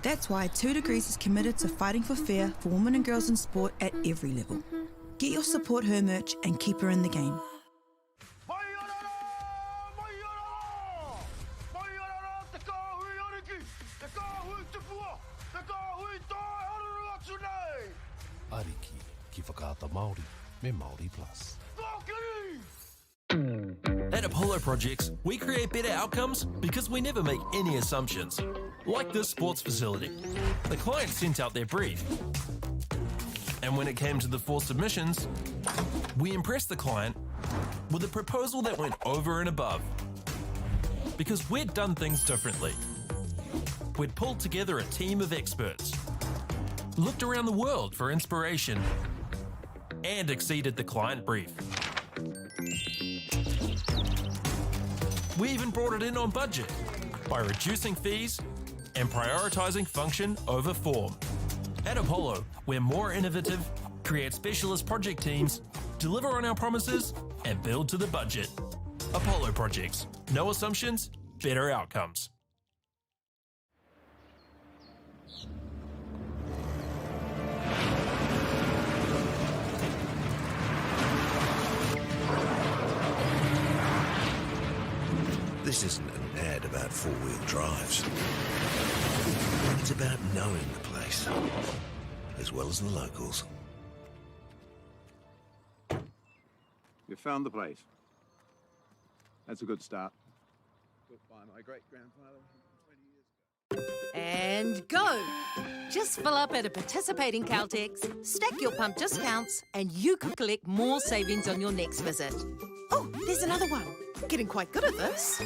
That's why 2 Degrees is committed to fighting for fair for women and girls in sport at every level. Get your Support Her merch and keep her in the game. Ariki ki whakaata Māori me Māori Plus. At Apollo Projects, we create better outcomes because we never make any assumptions. Like this sports facility. The client sent out their brief. And when it came to the 4 submissions, we impressed the client with a proposal that went over and above. Because we'd done things differently. We'd pulled together a team of experts, looked around the world for inspiration, and exceeded the client brief. We even brought it in on budget by reducing fees and prioritising function over form. At Apollo, we're more innovative, create specialist project teams, deliver on our promises, and build to the budget. Apollo Projects. No assumptions, better outcomes. This isn't an ad about 4-wheel drives. It's about knowing the place, as well as the locals. You found the place. That's a good start. Built by my great-grandfather 20 years ago. And go! Just fill up at a participating Caltex, stack your pump discounts, and you could collect more savings on your next visit. Oh, there's another one. Getting quite good at this.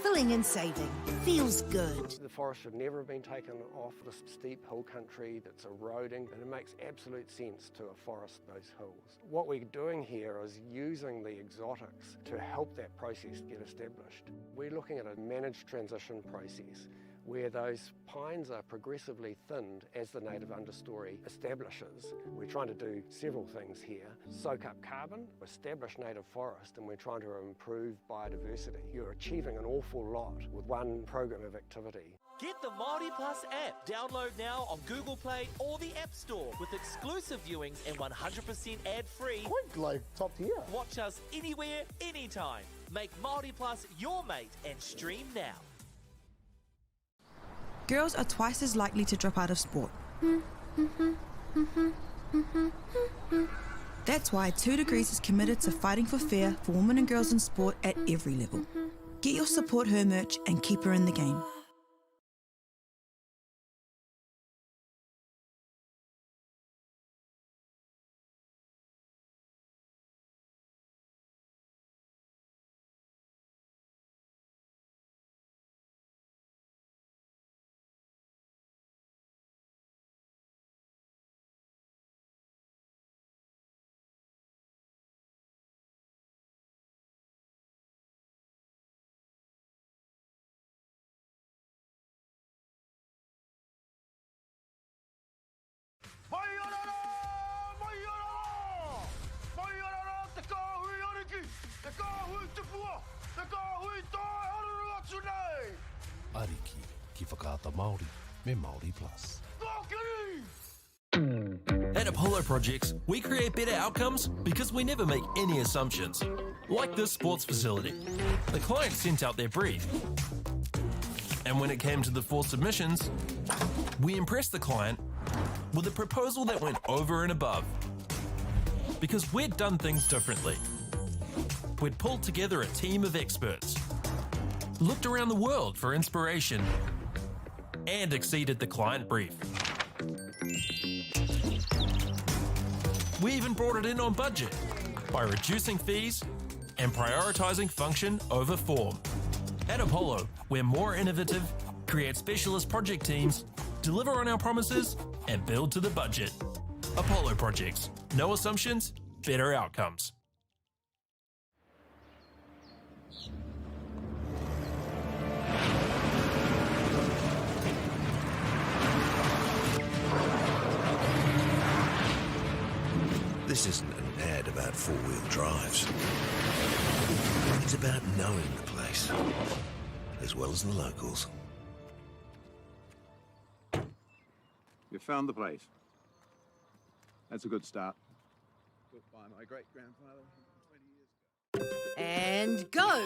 Filling and saving. Feels good. The forest should never have been taken off this steep hill country that's eroding, and it makes absolute sense to afforest those hills. What we're doing here is using the exotics to help that process get established. We're looking at a managed transition process where those pines are progressively thinned as the native understory establishes. We're trying to do several things here. Soak up carbon, establish native forest, and we're trying to improve biodiversity. You're achieving an awful lot with one program of activity. Get the Māori Plus app. Download now on Google Play or the App Store with exclusive viewings and 100% ad-free. Quite like top tier. Watch us anywhere, anytime. Make Māori Plus your mate and stream now. Girls are twice as likely to drop out of sport. That's why 2 Degrees is committed to fighting for fair for women and girls in sport at every level. Get your Support Her merch and keep her in the game. Ariki ki whakaata Māori me Māori Plus. At Apollo Projects, we create better outcomes because we never make any assumptions. Like this sports facility. The client sent out their brief. And when it came to the 4 submissions, we impressed the client with a proposal that went over and above. Because we'd done things differently. We'd pulled together a team of experts, looked around the world for inspiration, and exceeded the client brief. We even brought it in on budget by reducing fees and prioritising function over form. At Apollo, we're more innovative, create specialist project teams, deliver on our promises, and build to the budget. Apollo Projects. No assumptions, better outcomes. This isn't an ad about four-wheel drives. It's about knowing the place, as well as the locals. You found the place. That's a good start. Built by my great-grandfather 20 years ago. And go!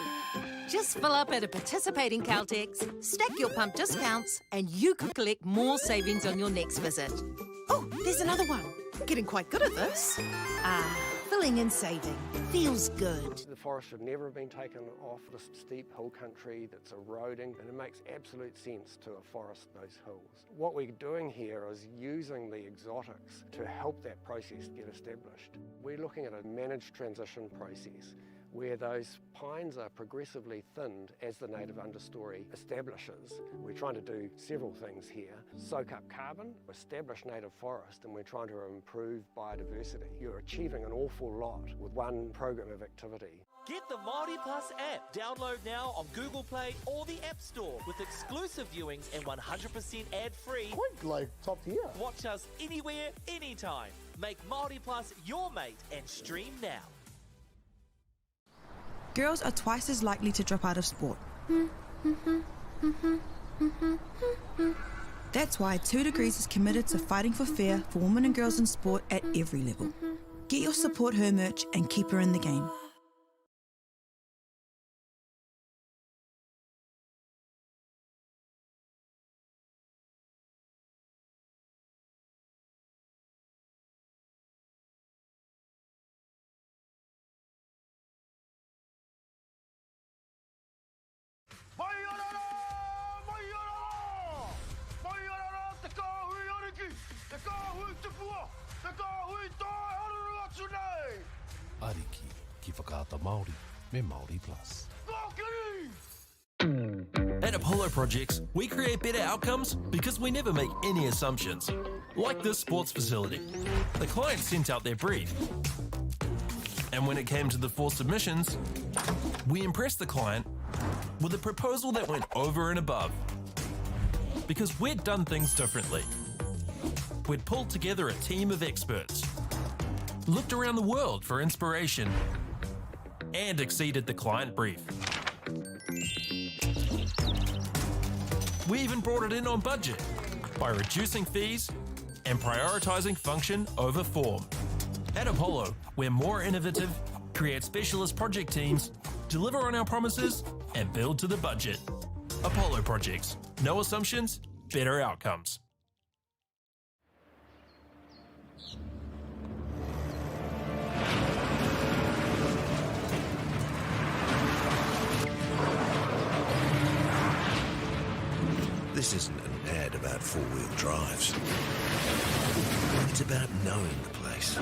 Just fill up at a participating Caltex, stack your pump discounts, and you could collect more savings on your next visit. Oh, there's another one. Getting quite good at this. Filling and saving. Feels good. The forest should never have been taken off the steep hill country that's eroding, and it makes absolute sense to afforest those hills. What we're doing here is using the exotics to help that process get established. We're looking at a managed transition process where those pines are progressively thinned as the native understory establishes. We're trying to do several things here. Soak up carbon, establish native forest, and we're trying to improve biodiversity. You're achieving an awful lot with one program of activity. Get the Māori Plus app. Download now on Google Play or the App Store with exclusive viewings and 100% ad-free. Quite like top tier. Watch us anywhere, anytime. Make Māori Plus your mate and stream now. Girls are twice as likely to drop out of sport. That's why 2 Degrees is committed to fighting for fair for women and girls in sport at every level. Get your Support Her merch and keep her in the game. Ariki ki whakaata Māori me Māori Plus. At Apollo Projects, we create better outcomes because we never make any assumptions. Like this sports facility. The client sent out their brief. And when it came to the 4 submissions, we impressed the client with a proposal that went over and above. because we'd done things differently. We'd pulled together a team of experts, looked around the world for inspiration, and exceeded the client brief. We even brought it in on budget by reducing fees and prioritising function over form. At Apollo, we're more innovative, create specialist project teams, deliver on our promises, and build to the budget. Apollo Projects. No assumptions, better outcomes. This isn't an ad about four-wheel drives. It's about knowing the place,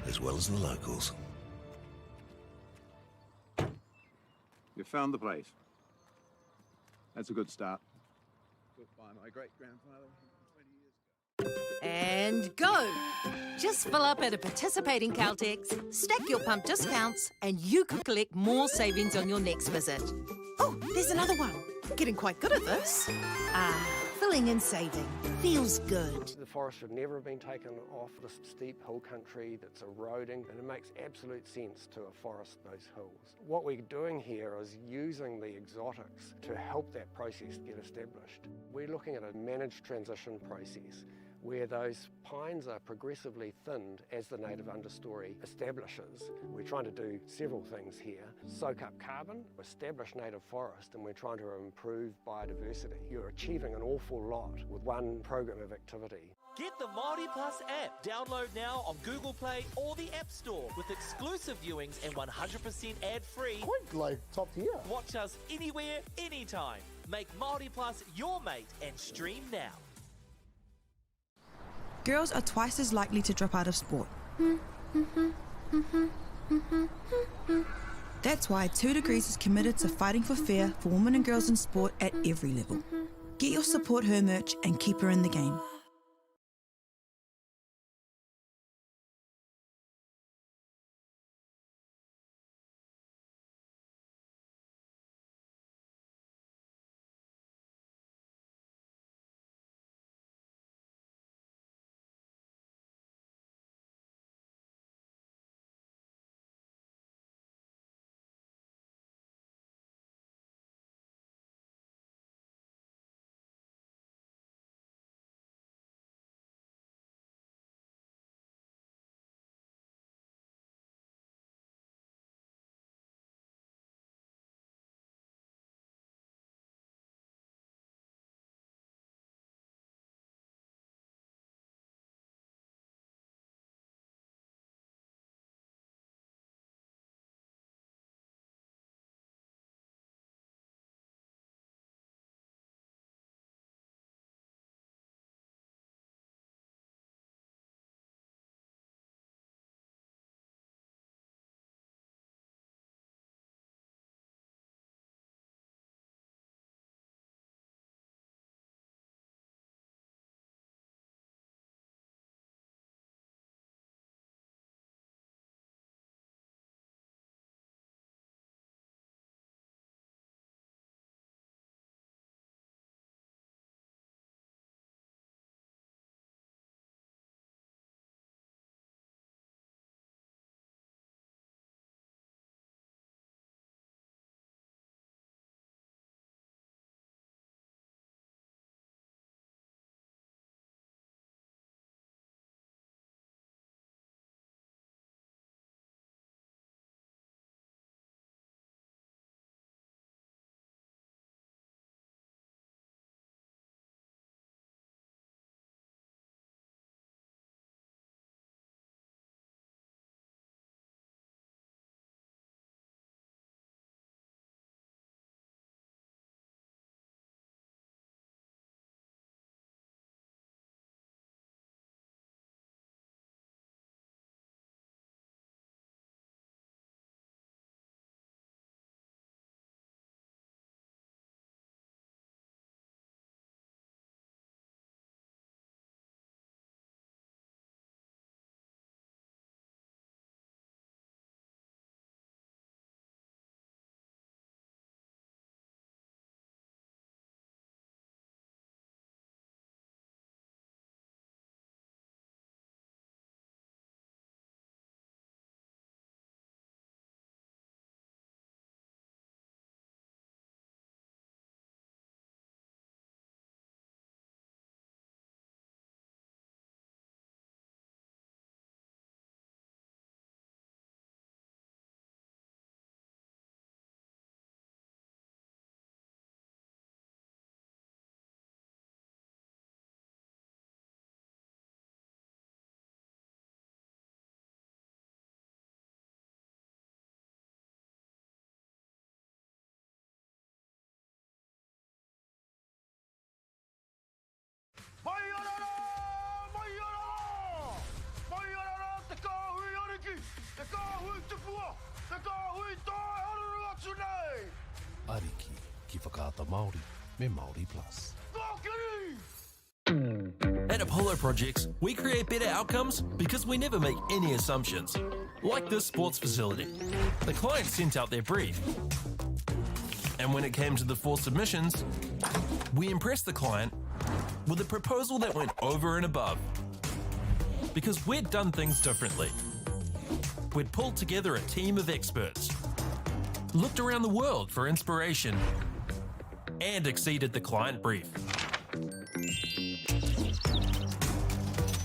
as well as the locals. You found the place. That's a good start. Built by my great-grandfather 20 years ago. And go! Just fill up at a participating Caltex, stack your pump discounts, and you could collect more savings on your next visit. Oh, there's another one. Getting quite good at this. Filling and saving. Feels good. The forest should never have been taken off the steep hill country that's eroding, and it makes absolute sense to afforest those hills. What we're doing here is using the exotics to help that process get established. We're looking at a managed transition process where those pines are progressively thinned as the native understory establishes. We're trying to do several things here. Soak up carbon, establish native forest, and we're trying to improve biodiversity. You're achieving an awful lot with one program of activity. Get the Māori Plus app. Download now on Google Play or the App Store with exclusive viewings and 100% ad-free. Quite like top tier. Watch us anywhere, anytime. Make Māori Plus your mate and stream now. Girls are twice as likely to drop out of sport. That's why 2 Degrees is committed to fighting for fair for women and girls in sport at every level. Get your Support Her merch and keep her in the game. whakaata Māori me Māori Plus. At Apollo Projects, we create better outcomes because we never make any assumptions. Like this sports facility. The client sent out their brief. And when it came to the 4 submissions, we impressed the client with a proposal that went over and above. Because we'd done things differently. We'd pulled together a team of experts, looked around the world for inspiration, and exceeded the client brief.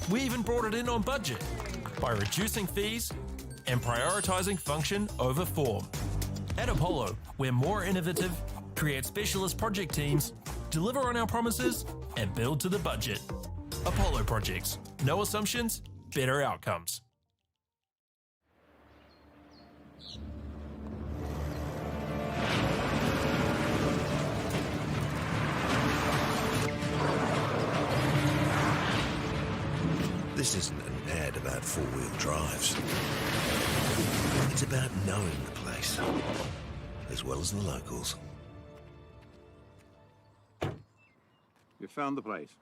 We even brought it in on budget by reducing fees and prioritising function over form. At Apollo, we're more innovative, create specialist project teams, deliver on our promises, and build to the budget. Apollo Projects. No assumptions, better outcomes. This isn't an ad about four-wheel drives. It's about knowing the place, as well as the locals. You found the place.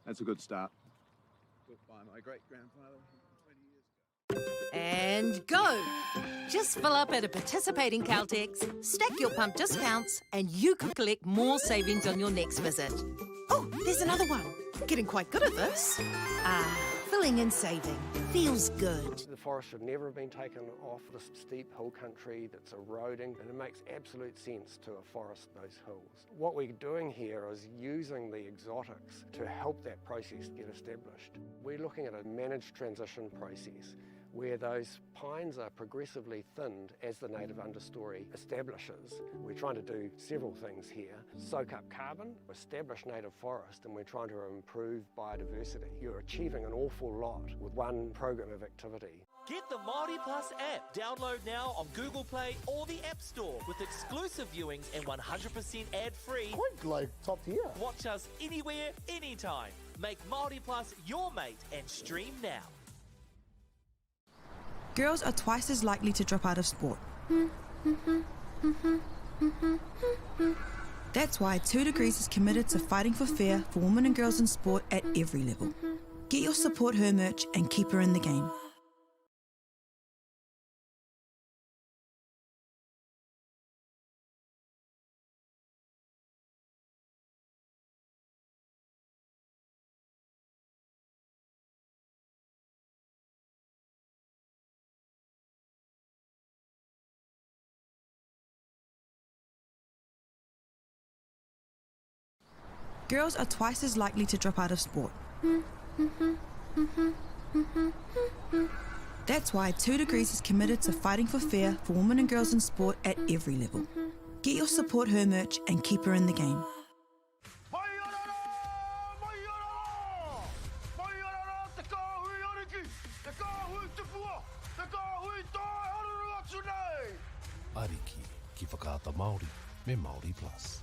That's a good start. Built by my great-grandfather 20 years ago. And go! Just fill up at a participating Caltex, stack your pump discounts, and you could collect more savings on your next visit. Oh, there's another one. Getting quite good at this. Filling and saving. Feels good. The forest should never have been taken off the steep hill country that's eroding, and it makes absolute sense to afforest those hills. What we're doing here is using the exotics to help that process get established. We're looking at a managed transition process where those pines are progressively thinned as the native understory establishes. We're trying to do several things here. Soak up carbon, establish native forest, and we're trying to improve biodiversity. You're achieving an awful lot with one program of activity. Get the Māori Plus app. Download now on Google Play or the App Store with exclusive viewings and 100% ad-free. Quick, like top tier. Watch us anywhere, anytime. Make Māori Plus your mate and stream now. Girls are twice as likely to drop out of sport. That's why 2 Degrees is committed to fighting for fair for women and girls in sport at every level. Get your Support Her merch and keep her in the game. Girls are twice as likely to drop out of sport. That's why 2 Degrees is committed to fighting for fair for women and girls in sport at every level. Get your Support Her merch and keep her in the game. Ariki ki whakaata Māori me Māori Plus.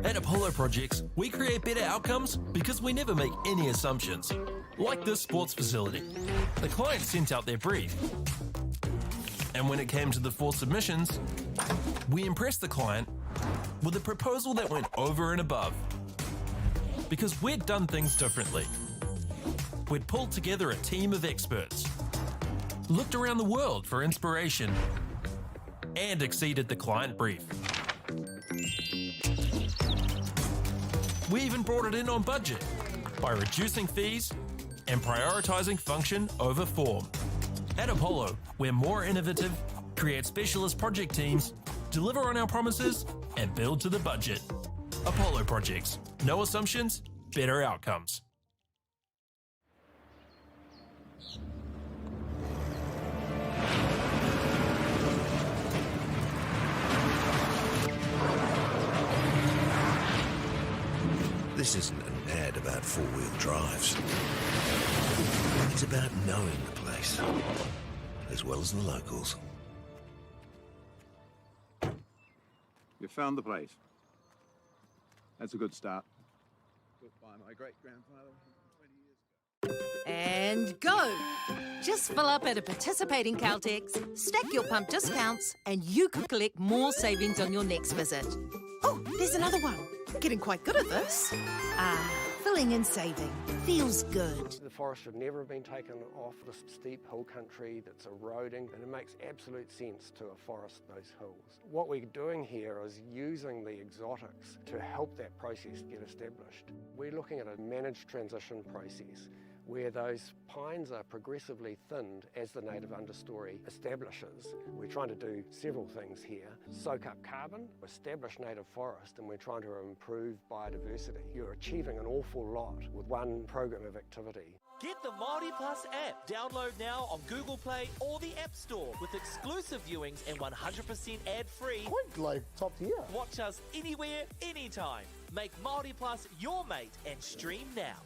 At Apollo Projects, we create better outcomes because we never make any assumptions. Like this sports facility. The client sent out their brief. And when it came to the 4 submissions, we impressed the client with a proposal that went over and above. Because we'd done things differently. We'd pulled together a team of experts, looked around the world for inspiration, and exceeded the client brief. We even brought it in on budget by reducing fees and prioritising function over form. At Apollo, we're more innovative, create specialist project teams, deliver on our promises, and build to the budget. Apollo Projects. No assumptions, better outcomes. This isn't an ad about four-wheel drives. It's about knowing the place, as well as the locals. You found the place. That's a good start. Built by my great-grandfather 20 years ago. And go! Just fill up at a participating Caltex, stack your pump discounts, and you could collect more savings on your next visit. Oh, there's another one. Getting quite good at this. Filling and saving. Feels good. The forest should never have been taken off this steep hill country that's eroding, and it makes absolute sense to afforest those hills. What we're doing here is using the exotics to help that process get established. We're looking at a managed transition process where those pines are progressively thinned as the native understory establishes. We're trying to do several things here. Soak up carbon, establish native forest, and we're trying to improve biodiversity. You're achieving an awful lot with one program of activity. Get the Māori Plus app. Download now on Google Play or the App Store with exclusive viewings and 100% ad-free. Quite like top tier. Watch us anywhere, anytime. Make Māori Plus your mate and stream now.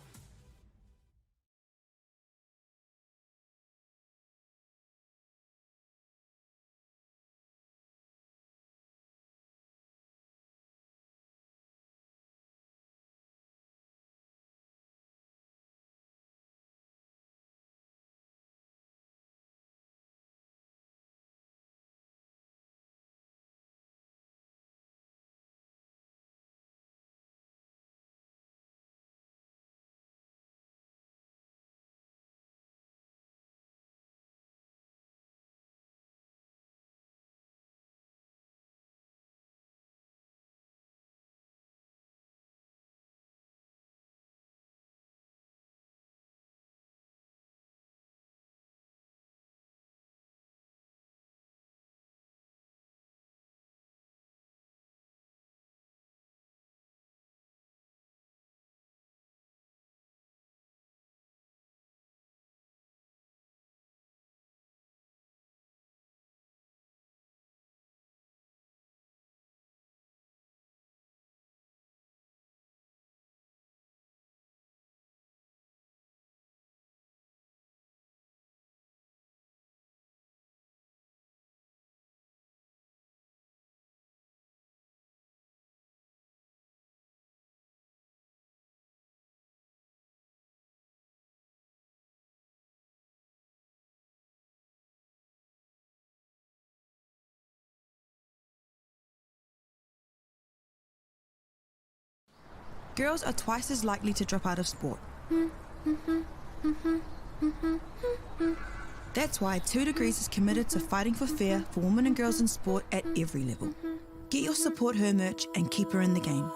Girls are twice as likely to drop out of sport. That's why 2 Degrees is committed to fighting for fair for women and girls in sport at every level. Get your Support Her merch and keep her in the game.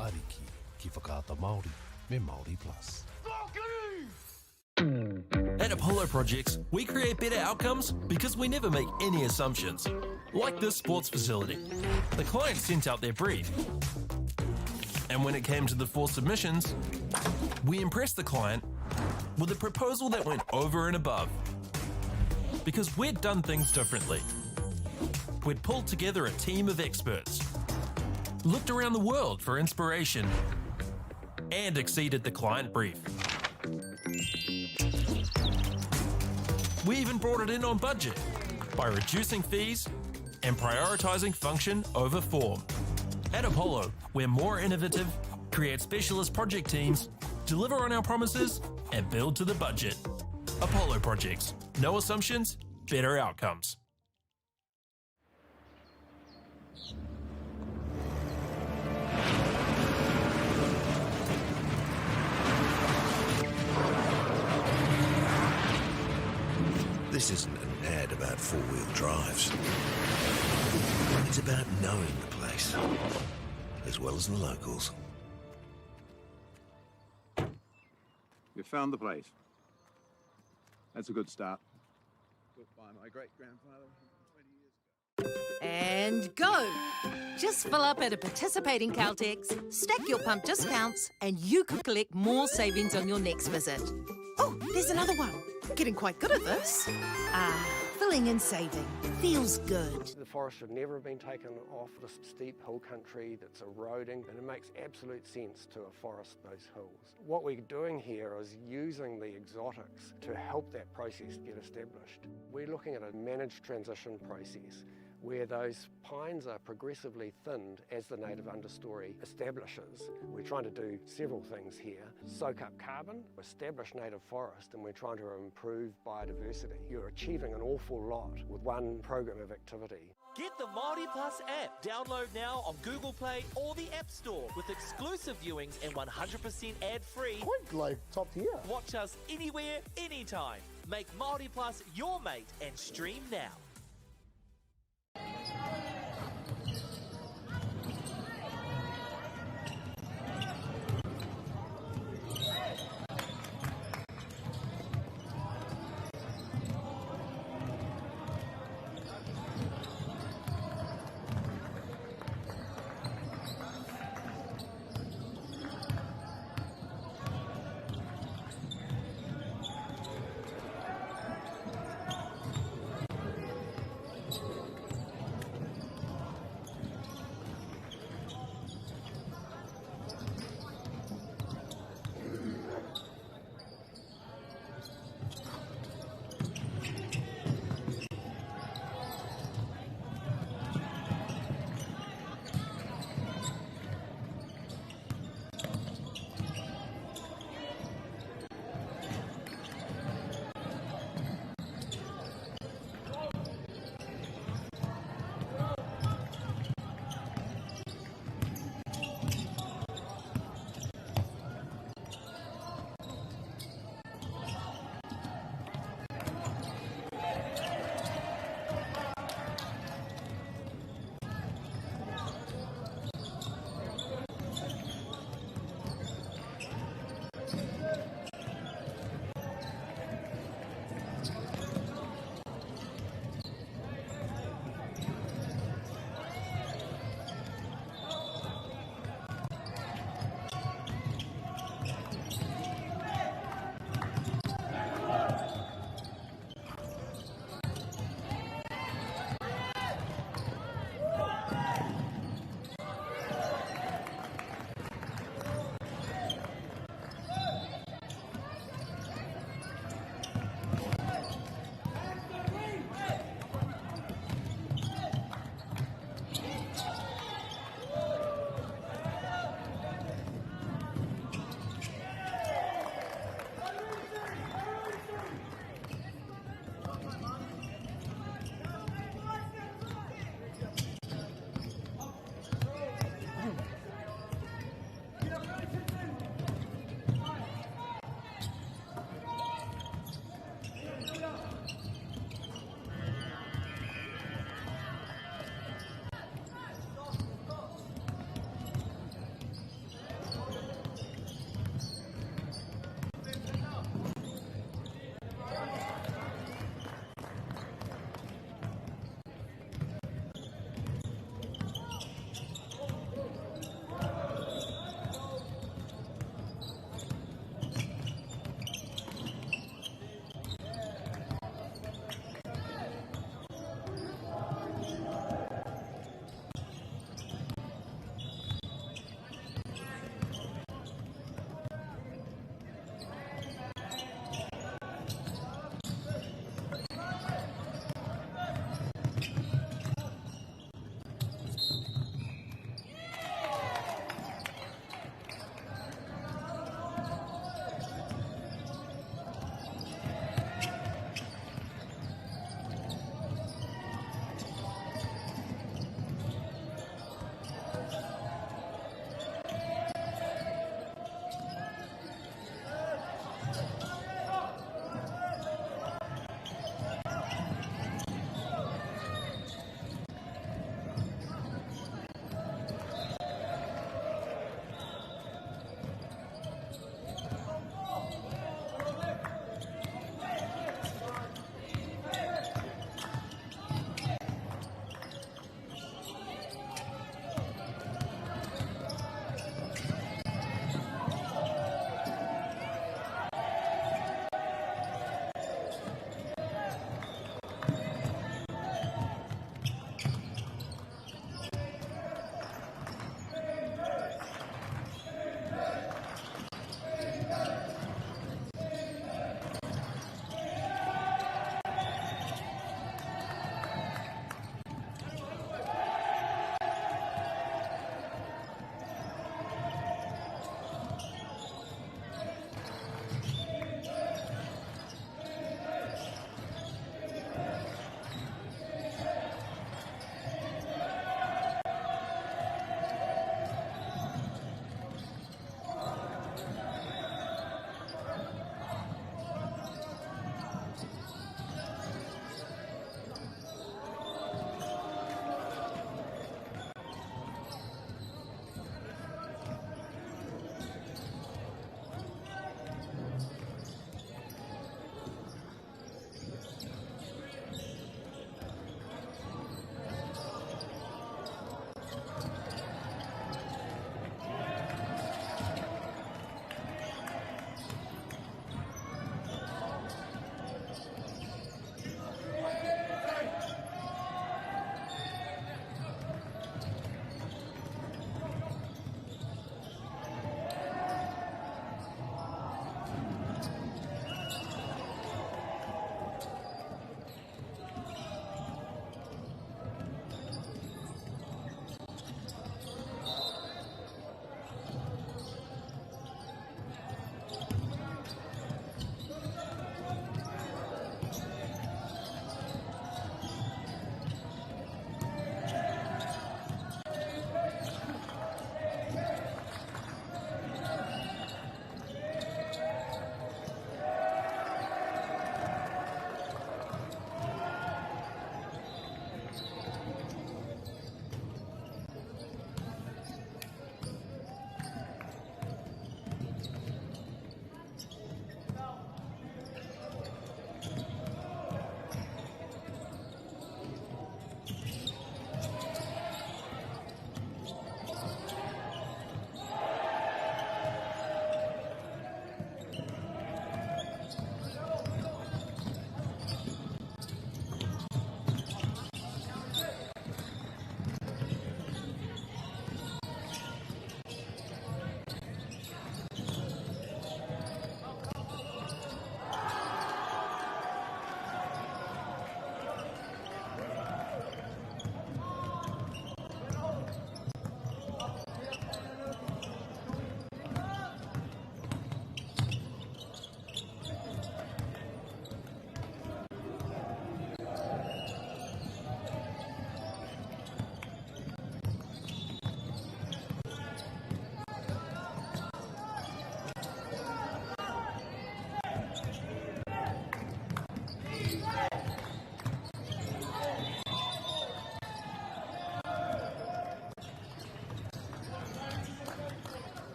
Ariki, ki whakaata Māori, me Māori Plus. At Apollo Projects, we create better outcomes because we never make any assumptions. Like this sports facility. The client sent out their brief. And when it came to the 4 submissions, we impressed the client with a proposal that went over and above. Because we'd done things differently. We'd pulled together a team of experts, looked around the world for inspiration, and exceeded the client brief. We even brought it in on budget by reducing fees and prioritising function over form. At Apollo, we're more innovative, create specialist project teams, deliver on our promises, and build to the budget. Apollo Projects. No assumptions, better outcomes. This isn't an ad about four-wheel drives. It's about knowing the place, as well as the locals. You found the place. That's a good start. Built by my great-grandfather 20 years ago. And go! Just fill up at a participating Caltex, stack your pump discounts, and you could collect more savings on your next visit. Oh, there's another one. Getting quite good at this. Filling and saving. Feels good. The forest should never have been taken off the steep hill country that's eroding, and it makes absolute sense to afforest those hills. What we're doing here is using the exotics to help that process get established. We're looking at a managed transition process where those pines are progressively thinned as the native understory establishes. We're trying to do several things here. Soak up carbon, establish native forest, and we're trying to improve biodiversity. You're achieving an awful lot with one program of activity. Get the Māori Plus app. Download now on Google Play or the App Store with exclusive viewings and 100% ad-free. Quite like top tier. Watch us anywhere, anytime. Make Māori Plus your mate and stream now.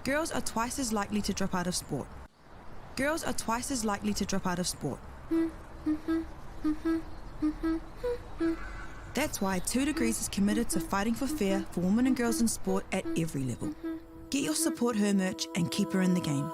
Girls are twice as likely to drop out of sport. Girls are twice as likely to drop out of sport. That's why 2 Degrees is committed to fighting for fair for women and girls in sport at every level. Get your Support Her merch and keep her in the game.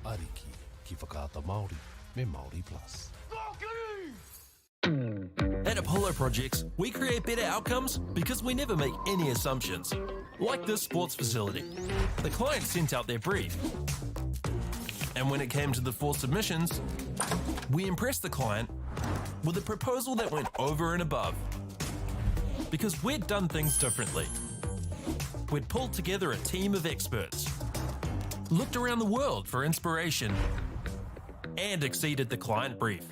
Ariki ki whakaata Māori me Māori Plus. At Apollo Projects, we create better outcomes because we never make any assumptions. Like this sports facility. The client sent out their brief. And when it came to the 4 submissions, we impressed the client with a proposal that went over and above. Because we'd done things differently. We'd pulled together a team of experts, looked around the world for inspiration, and exceeded the client brief.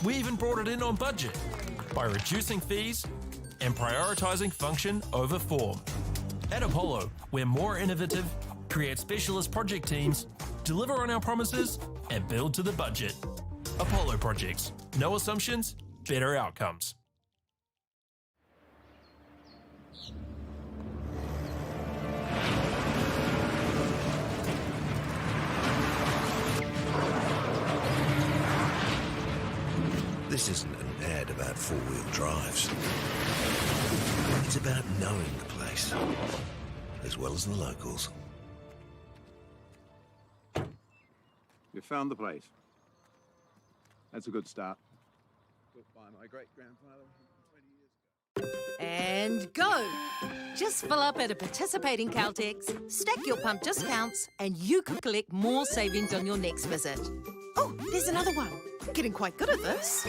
We even brought it in on budget by reducing fees and prioritising function over form. At Apollo, we're more innovative, create specialist project teams, deliver on our promises, and build to the budget. Apollo Projects. No assumptions, better outcomes. This isn't an ad about four-wheel drives. It's about knowing the place, as well as the locals. We found the place. That's a good start. Built by my great-grandfather 20 years ago. And go! Just fill up at a participating Caltex, stack your pump discounts, and you could collect more savings on your next visit. Oh, there's another one. Getting quite good at this.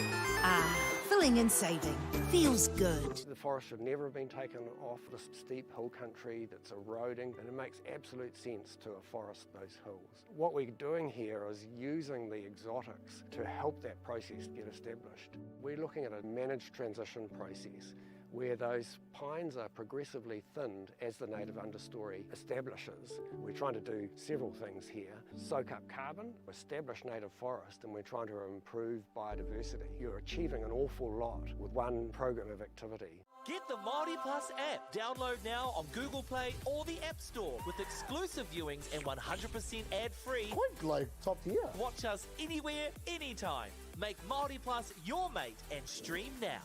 Filling and saving. Feels good. The forest should never have been taken off this steep hill country that's eroding, and it makes absolute sense to afforest those hills. What we're doing here is using the exotics to help that process get established. We're looking at a managed transition process where those pines are progressively thinned as the native understory establishes. We're trying to do several things here. Soak up carbon, establish native forest, and we're trying to improve biodiversity. You're achieving an awful lot with one program of activity. Get the Māori Plus app. Download now on Google Play or the App Store with exclusive viewings and 100% ad-free. Quite like top tier. Watch us anywhere, anytime. Make Māori Plus your mate and stream now.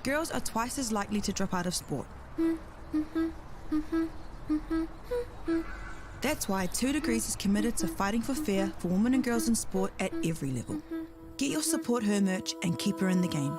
girls are twice as likely to drop out of sport. That's why 2 Degrees is committed to fighting for fair for women and girls in sport at every level. Get your Support Her merch and keep her in the game.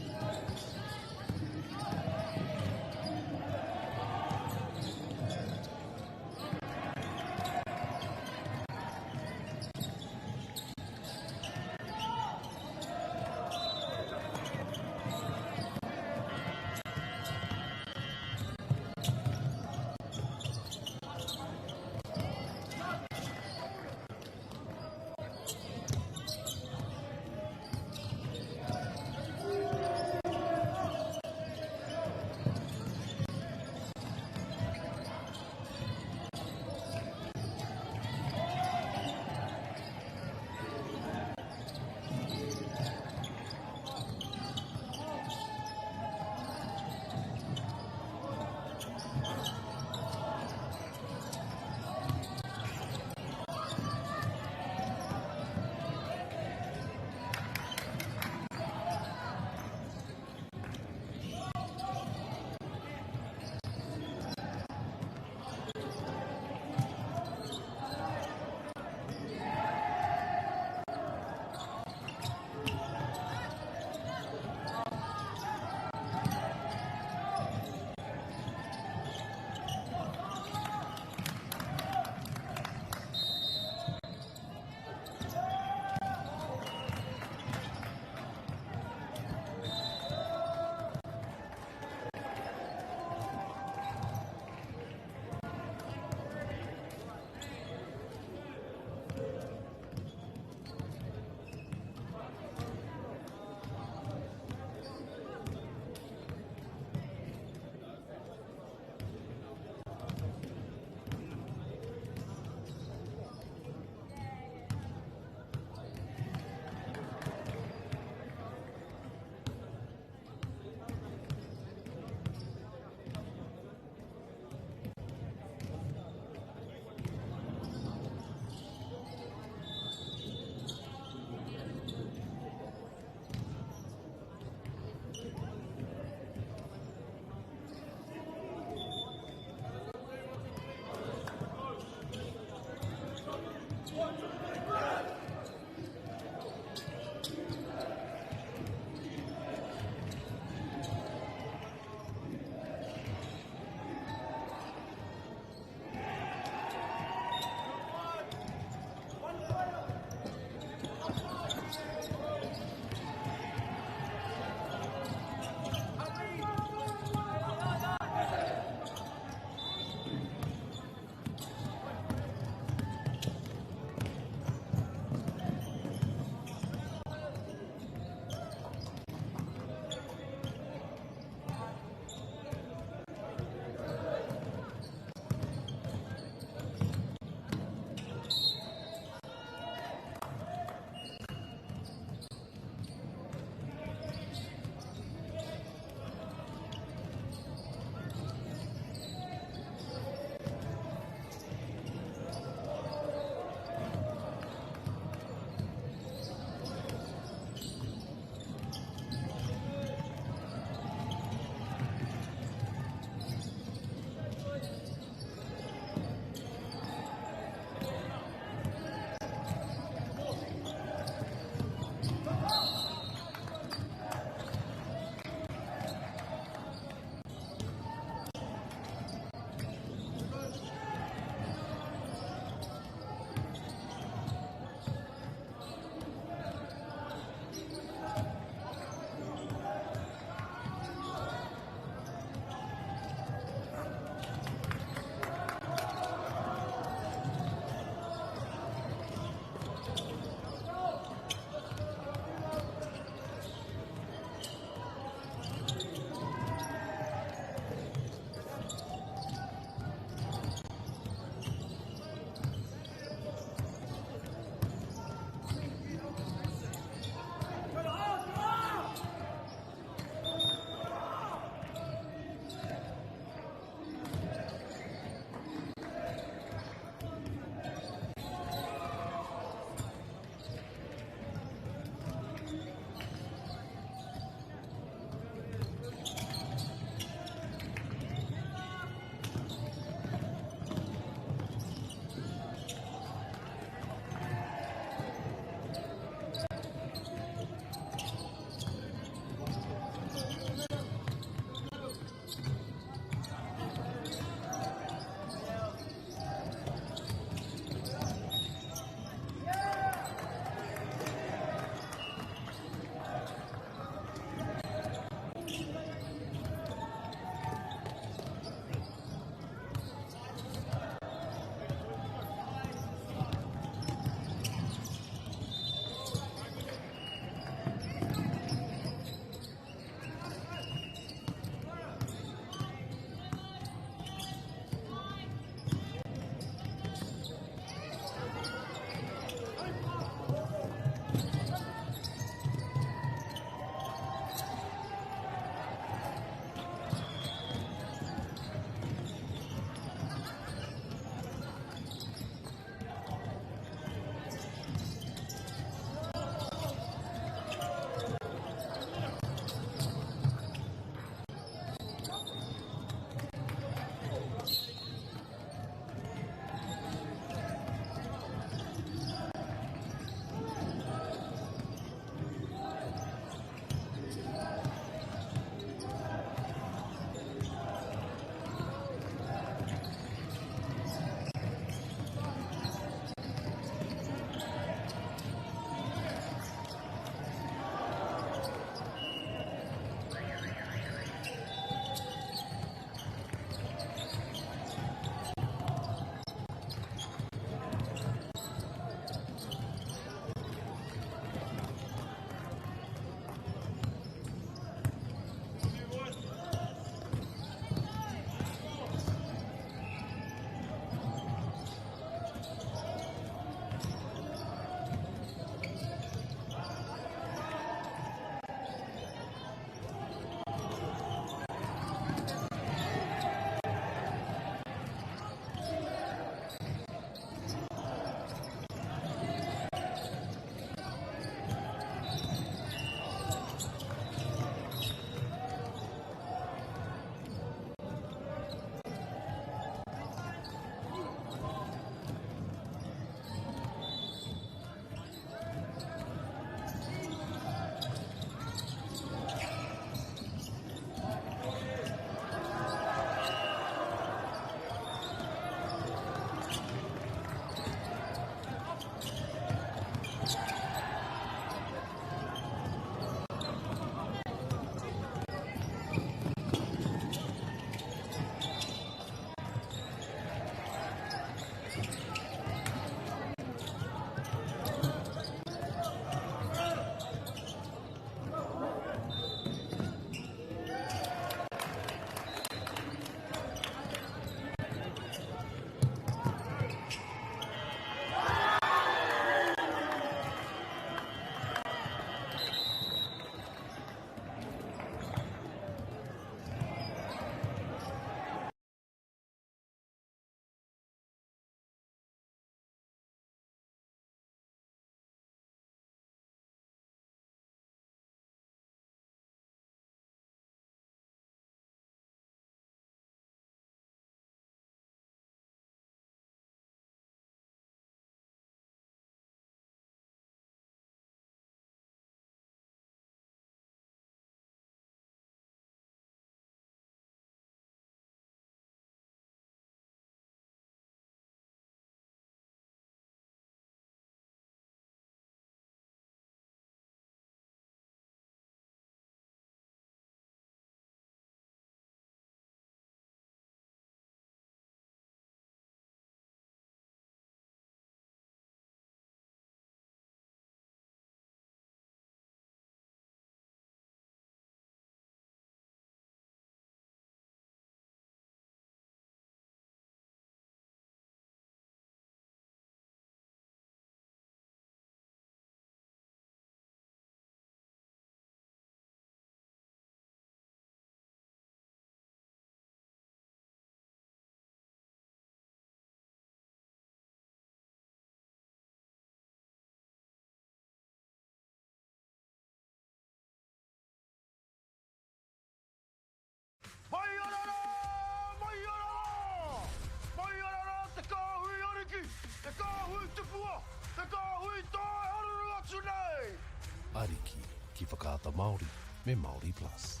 Ariki ki whakaata Māori me Māori Plus.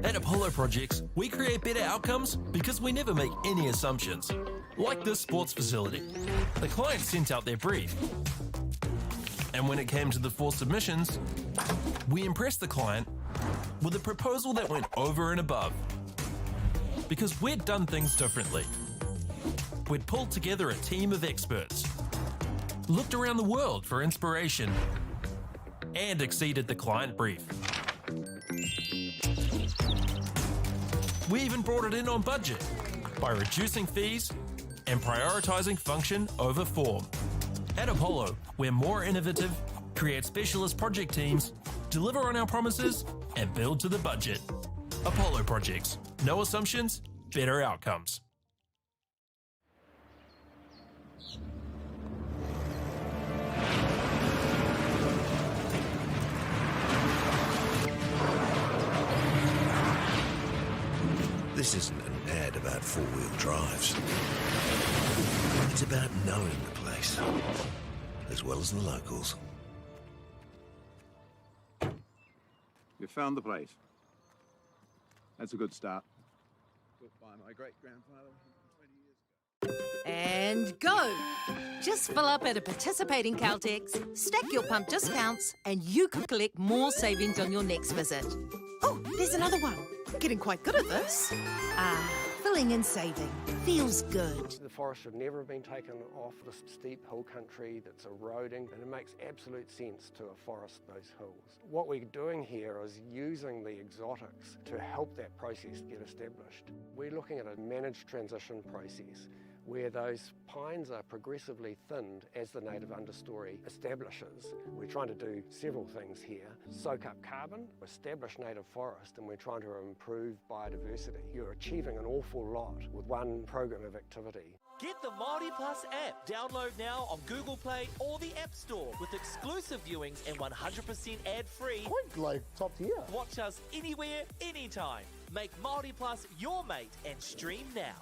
At Apollo Projects, we create better outcomes because we never make any assumptions. Like this sports facility. The client sent out their brief. And when it came to the 4 submissions, we impressed the client with a proposal that went over and above. Because we'd done things differently. We'd pulled together a team of experts, looked around the world for inspiration, and exceeded the client brief. We even brought it in on budget by reducing fees and prioritising function over form. At Apollo, we're more innovative, create specialist project teams, deliver on our promises, and build to the budget. Apollo Projects. No assumptions, better outcomes. This isn't an ad about four-wheel drives. It's about knowing the place, as well as the locals. You found the place. That's a good start. Built by my great-grandfather 20 years ago. And go! Just fill up at a participating Caltex, stack your pump discounts, and you could collect more savings on your next visit. Oh, there's another one. Getting quite good at this. Filling and saving. Feels good. The forest should never have been taken off the steep hill country that's eroding, and it makes absolute sense to afforest those hills. What we're doing here is using the exotics to help that process get established. We're looking at a managed transition process where those pines are progressively thinned as the native understory establishes. We're trying to do several things here. Soak up carbon, establish native forest, and we're trying to improve biodiversity. You're achieving an awful lot with one program of activity. Get the Māori Plus app. Download now on Google Play or the App Store with exclusive viewings and 100% ad-free. Quite like top tier. Watch us anywhere, anytime. Make Māori Plus your mate and stream now.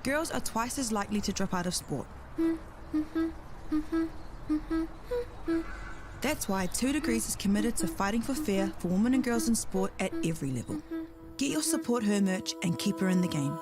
girls are twice as likely to drop out of sport. That's why 2 Degrees is committed to fighting for fair for women and girls in sport at every level. Get your Support Her merch and keep her in the game.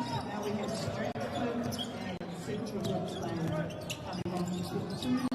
Now we have straight hook and central rope slam coming on to 2.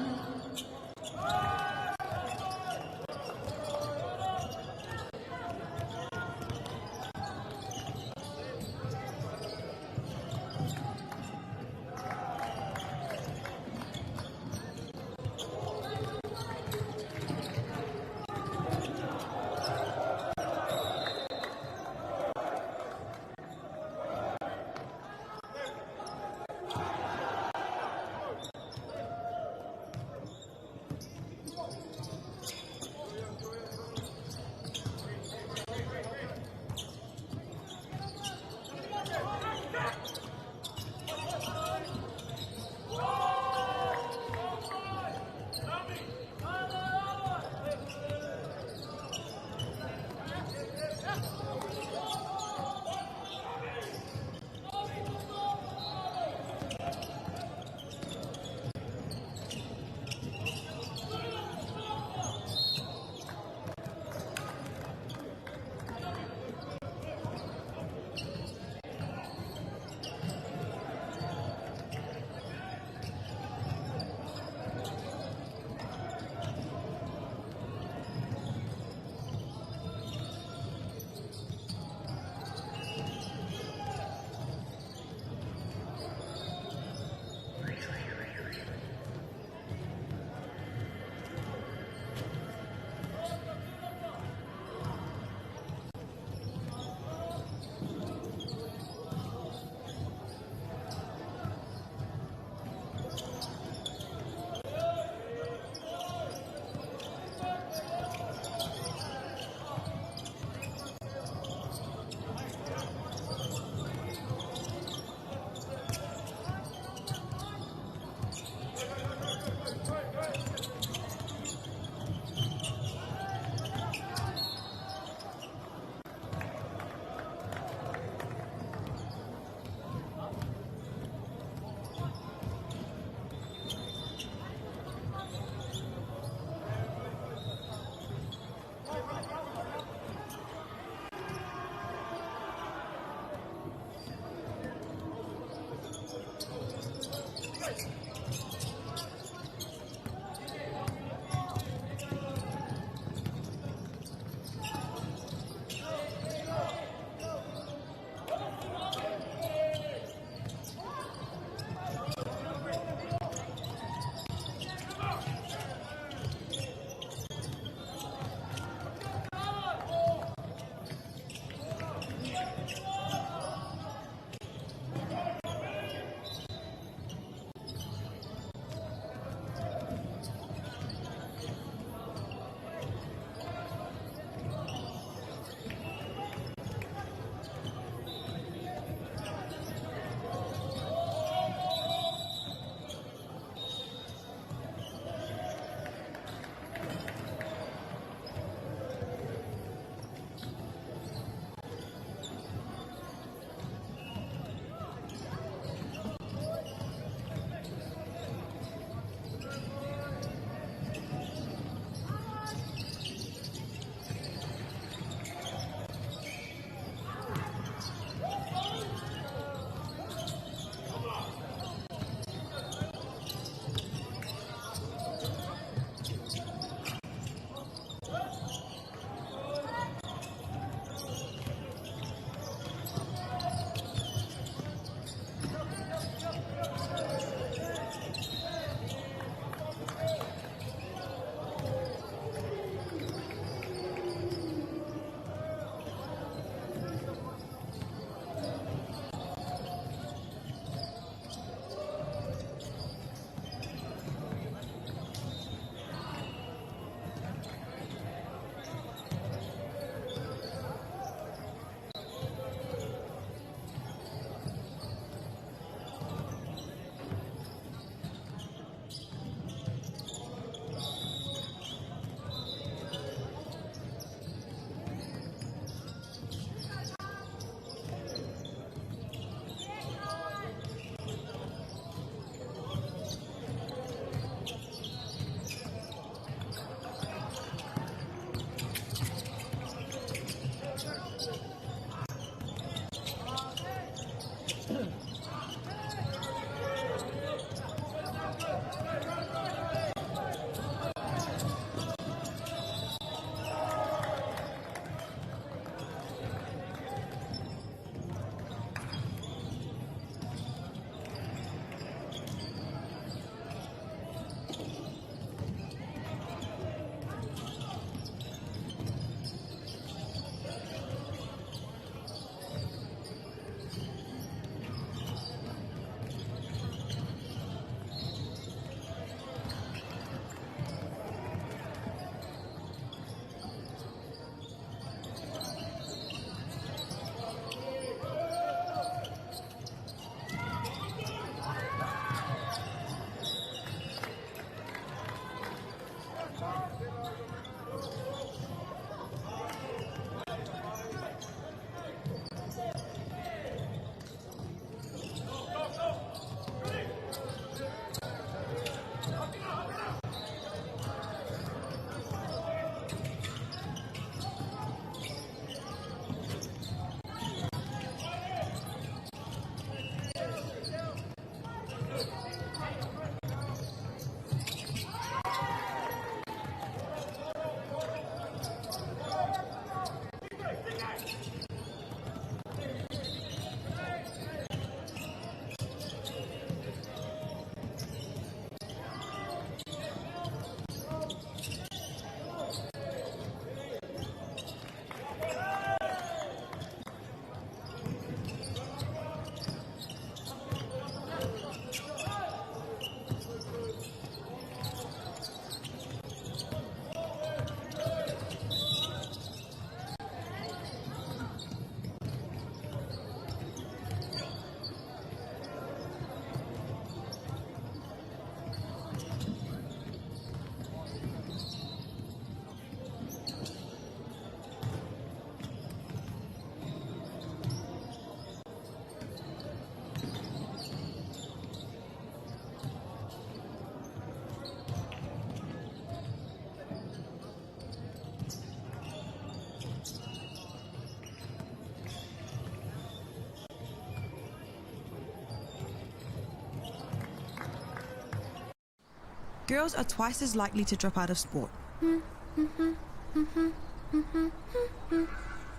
girls are twice as likely to drop out of sport.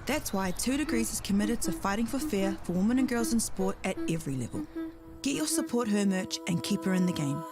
That's why 2 Degrees is committed to fighting for fair for women and girls in sport at every level. Get your Support Her merch and keep her in the game.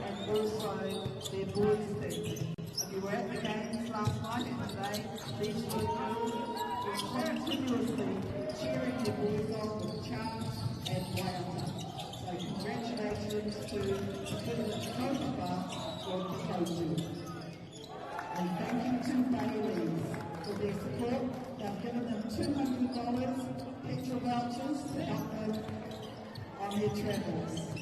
and also their boys team. If you were at the games last night and today, these two girls were continuously cheering their boys on with chants and laughter. So congratulations to the team so far from the coaches. And thank you to Bailey's for their support. They've given them $200 petrol vouchers to help them on their travels.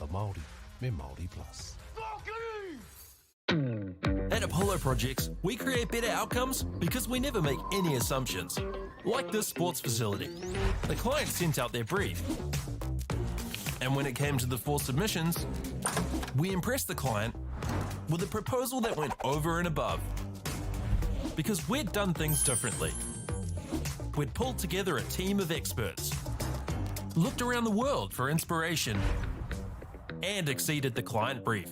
whakaata Māori me Māori Plus. At Apollo Projects, we create better outcomes because we never make any assumptions. Like this sports facility. The client sent out their brief. And when it came to the 4 submissions, we impressed the client with a proposal that went over and above. Because we'd done things differently. We'd pulled together a team of experts, looked around the world for inspiration, and exceeded the client brief.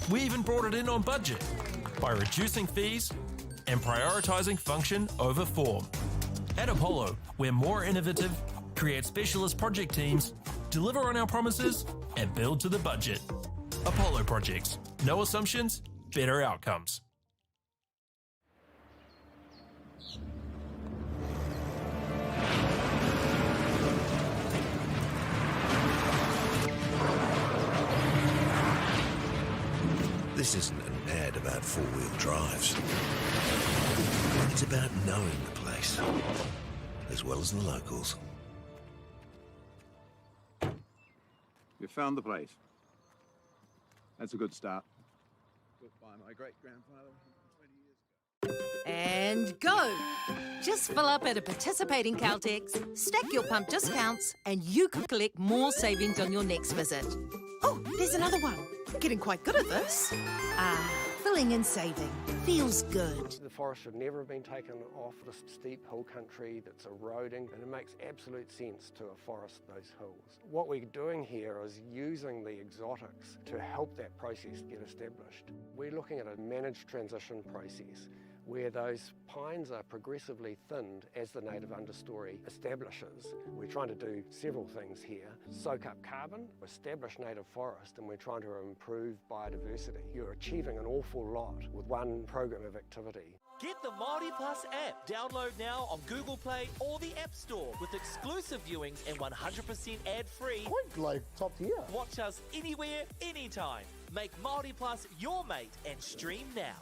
We even brought it in on budget by reducing fees and prioritising function over form. At Apollo, we're more innovative, create specialist project teams, deliver on our promises, and build to the budget. Apollo Projects. No assumptions, better outcomes. This isn't an ad about four-wheel drives. It's about knowing the place, as well as the locals. You found the place. That's a good start. Built by my great-grandfather 20 years ago. And go! Just fill up at a participating Caltex, stack your pump discounts, and you could collect more savings on your next visit. Oh, there's another one. Getting quite good at this. Filling and saving. Feels good. The forest should never have been taken off the steep hill country that's eroding, and it makes absolute sense to afforest those hills. What we're doing here is using the exotics to help that process get established. We're looking at a managed transition process where those pines are progressively thinned as the native understory establishes. We're trying to do several things here. Soak up carbon, establish native forest, and we're trying to improve biodiversity. You're achieving an awful lot with one program of activity. Get the Māori Plus app. Download now on Google Play or the App Store with exclusive viewings and 100% ad-free. Quite like top tier. Watch us anywhere, anytime. Make Māori Plus your mate and stream now.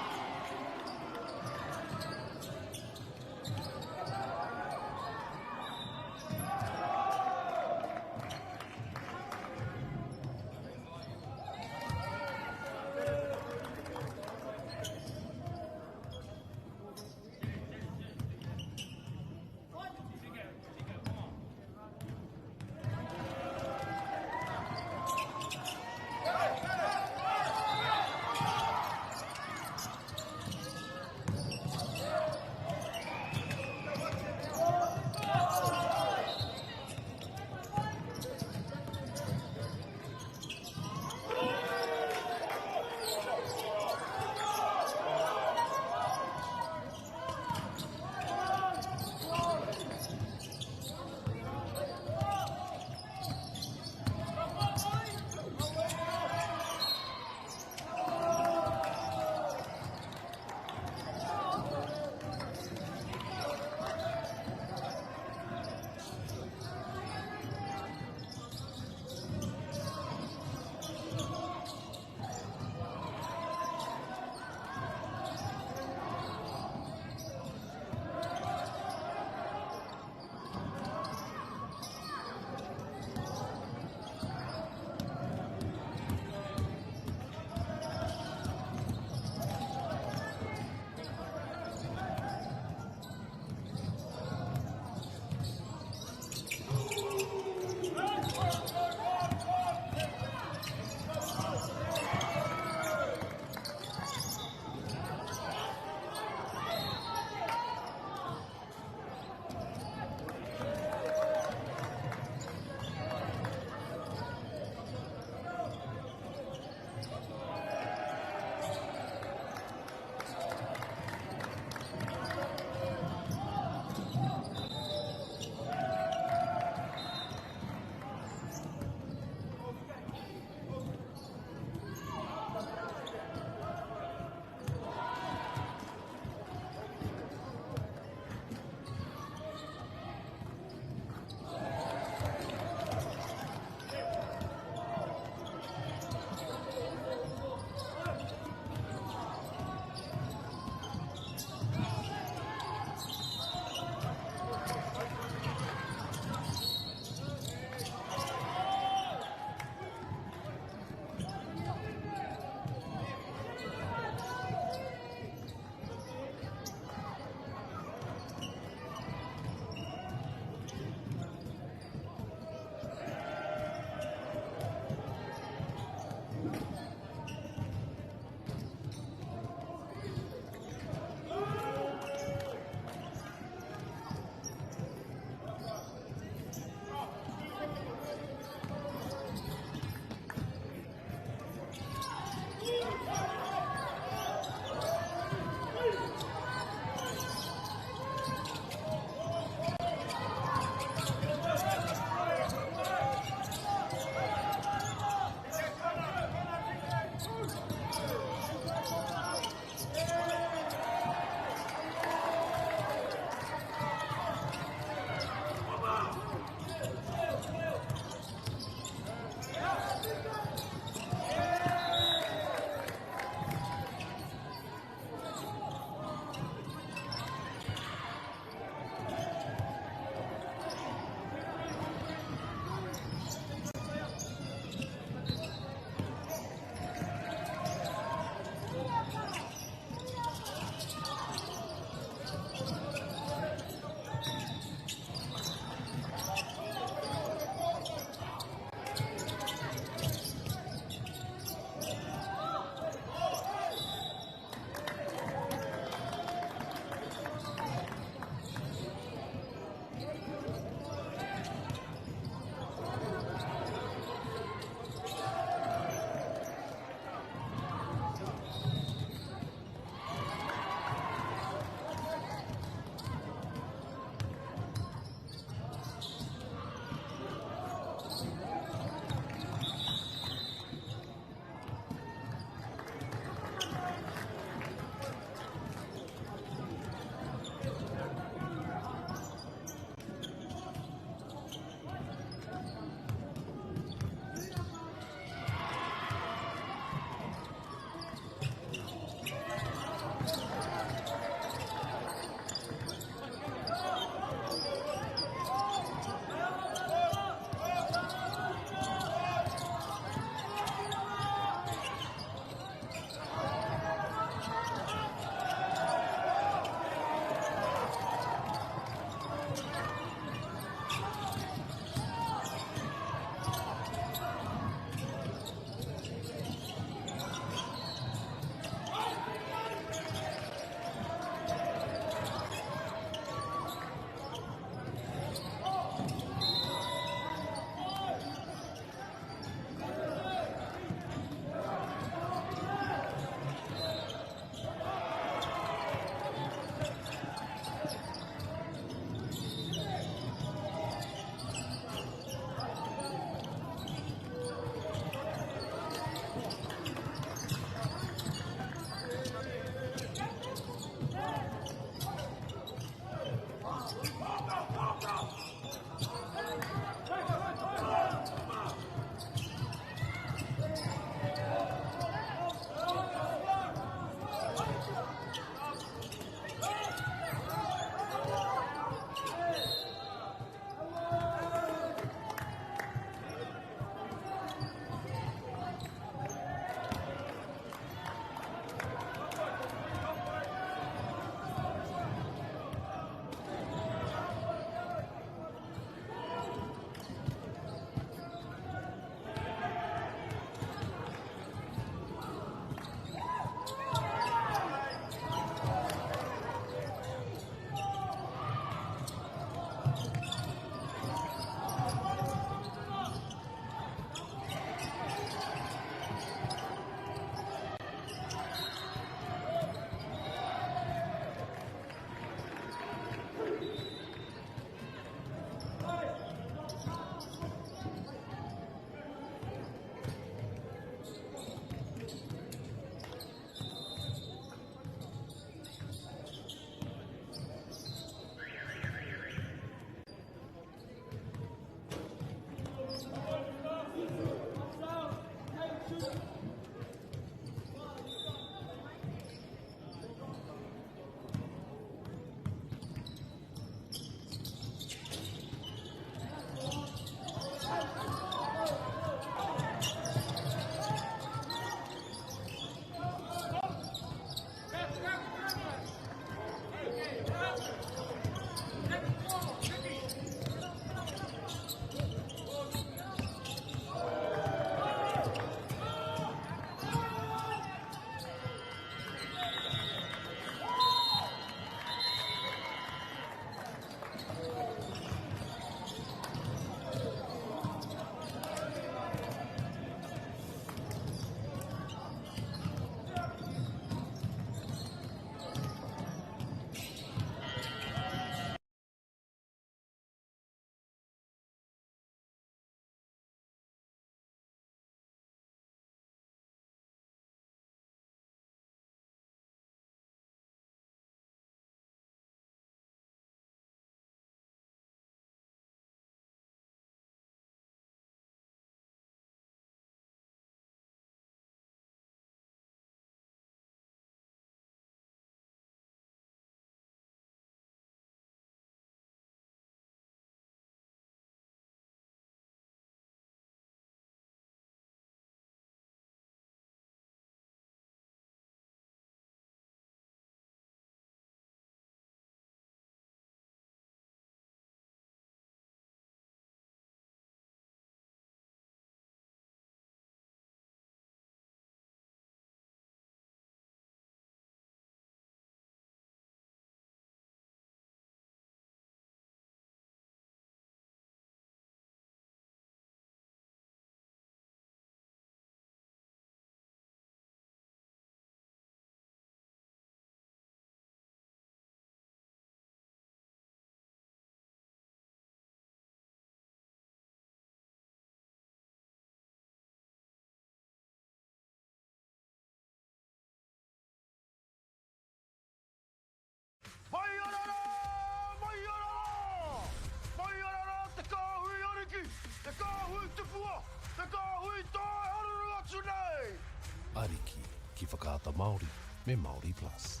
Ariki, ki whakaata Māori, me Māori Plus.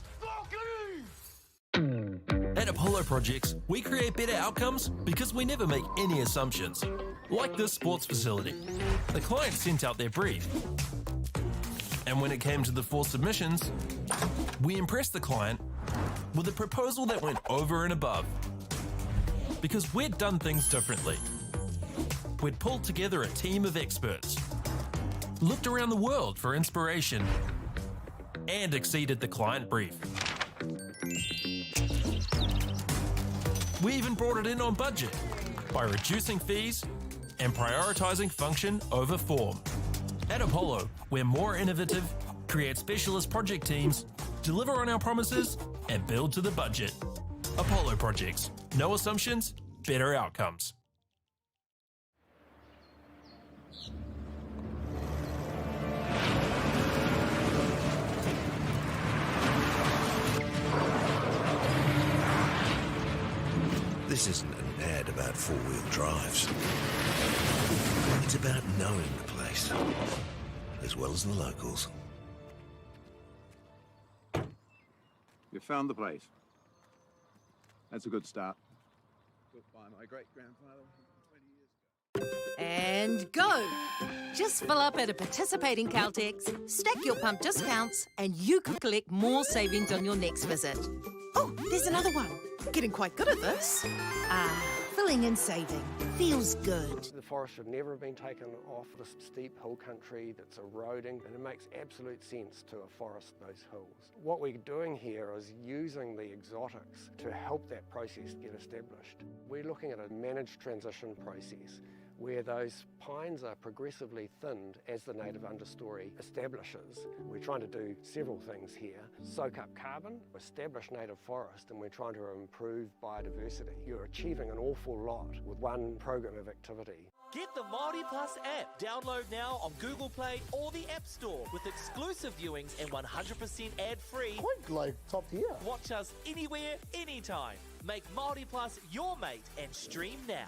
At Apollo Projects, we create better outcomes because we never make any assumptions. Like this sports facility. The client sent out their brief. And when it came to the 4 submissions, we impressed the client with a proposal that went over and above. Because we'd done things differently. We'd pulled together a team of experts, looked around the world for inspiration, and exceeded the client brief. We even brought it in on budget by reducing fees and prioritising function over form. At Apollo, we're more innovative, create specialist project teams, deliver on our promises, and build to the budget. Apollo Projects. No assumptions, better outcomes. This isn't an ad about four-wheel drives. It's about knowing the place, as well as the locals. You found the place. That's a good start. Built by my great-grandfather 20 years ago. And go! Just fill up at a participating Caltex, stack your pump discounts, and you could collect more savings on your next visit. Oh, there's another one. Getting quite good at this. Filling and saving. Feels good. The forest should never have been taken off this steep hill country that's eroding, and it makes absolute sense to afforest those hills. What we're doing here is using the exotics to help that process get established. We're looking at a managed transition process where those pines are progressively thinned as the native understory establishes. We're trying to do several things here. Soak up carbon, establish native forest, and we're trying to improve biodiversity. You're achieving an awful lot with one program of activity. Get the Māori Plus app. Download now on Google Play or the App Store with exclusive viewings and 100% ad-free. Point like top tier. Watch us anywhere, anytime. Make Māori Plus your mate and stream now.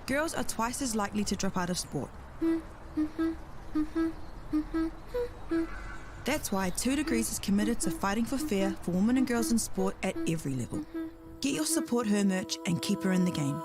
Girls are twice as likely to drop out of sport. That's why 2 Degrees is committed to fighting for fair for women and girls in sport at every level. Get your Support Her merch and keep her in the game.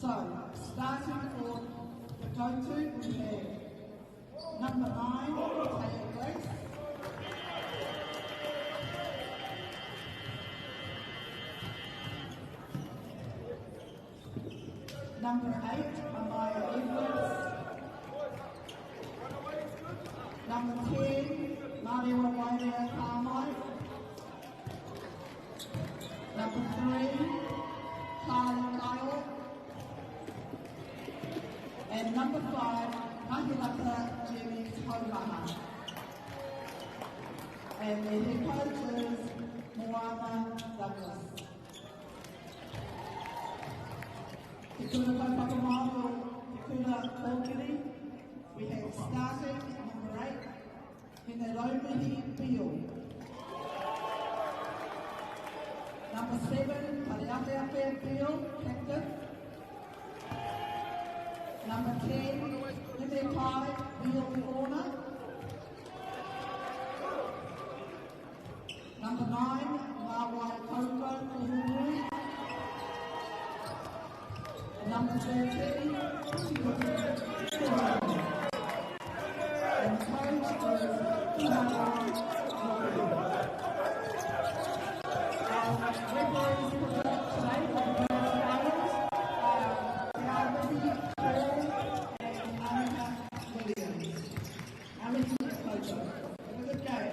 So, starting for the go-to, we have number 9, Taylor Grace. Number 8, Amaya Edwards. Number 10, Maria Wairea Carmike. Number 3, Carly Kyle. And number 5, Mahilaka Jimmy Taumaha. And the head coach is Moana Douglas. Te kura kaupapamaro, te kura kōkiri. We have starting number 8, Hine Raumihi Pio. Number 7, Pareapeape Pio, captain. Number 10, Hine Kai Pio Orna. Number 9, Mawai Kaupa Kuhurui. Number 13, and coach is Kimara referees for today for the girls' finals are Becky Paul and Annika Williams. Annika coach. Have a good game.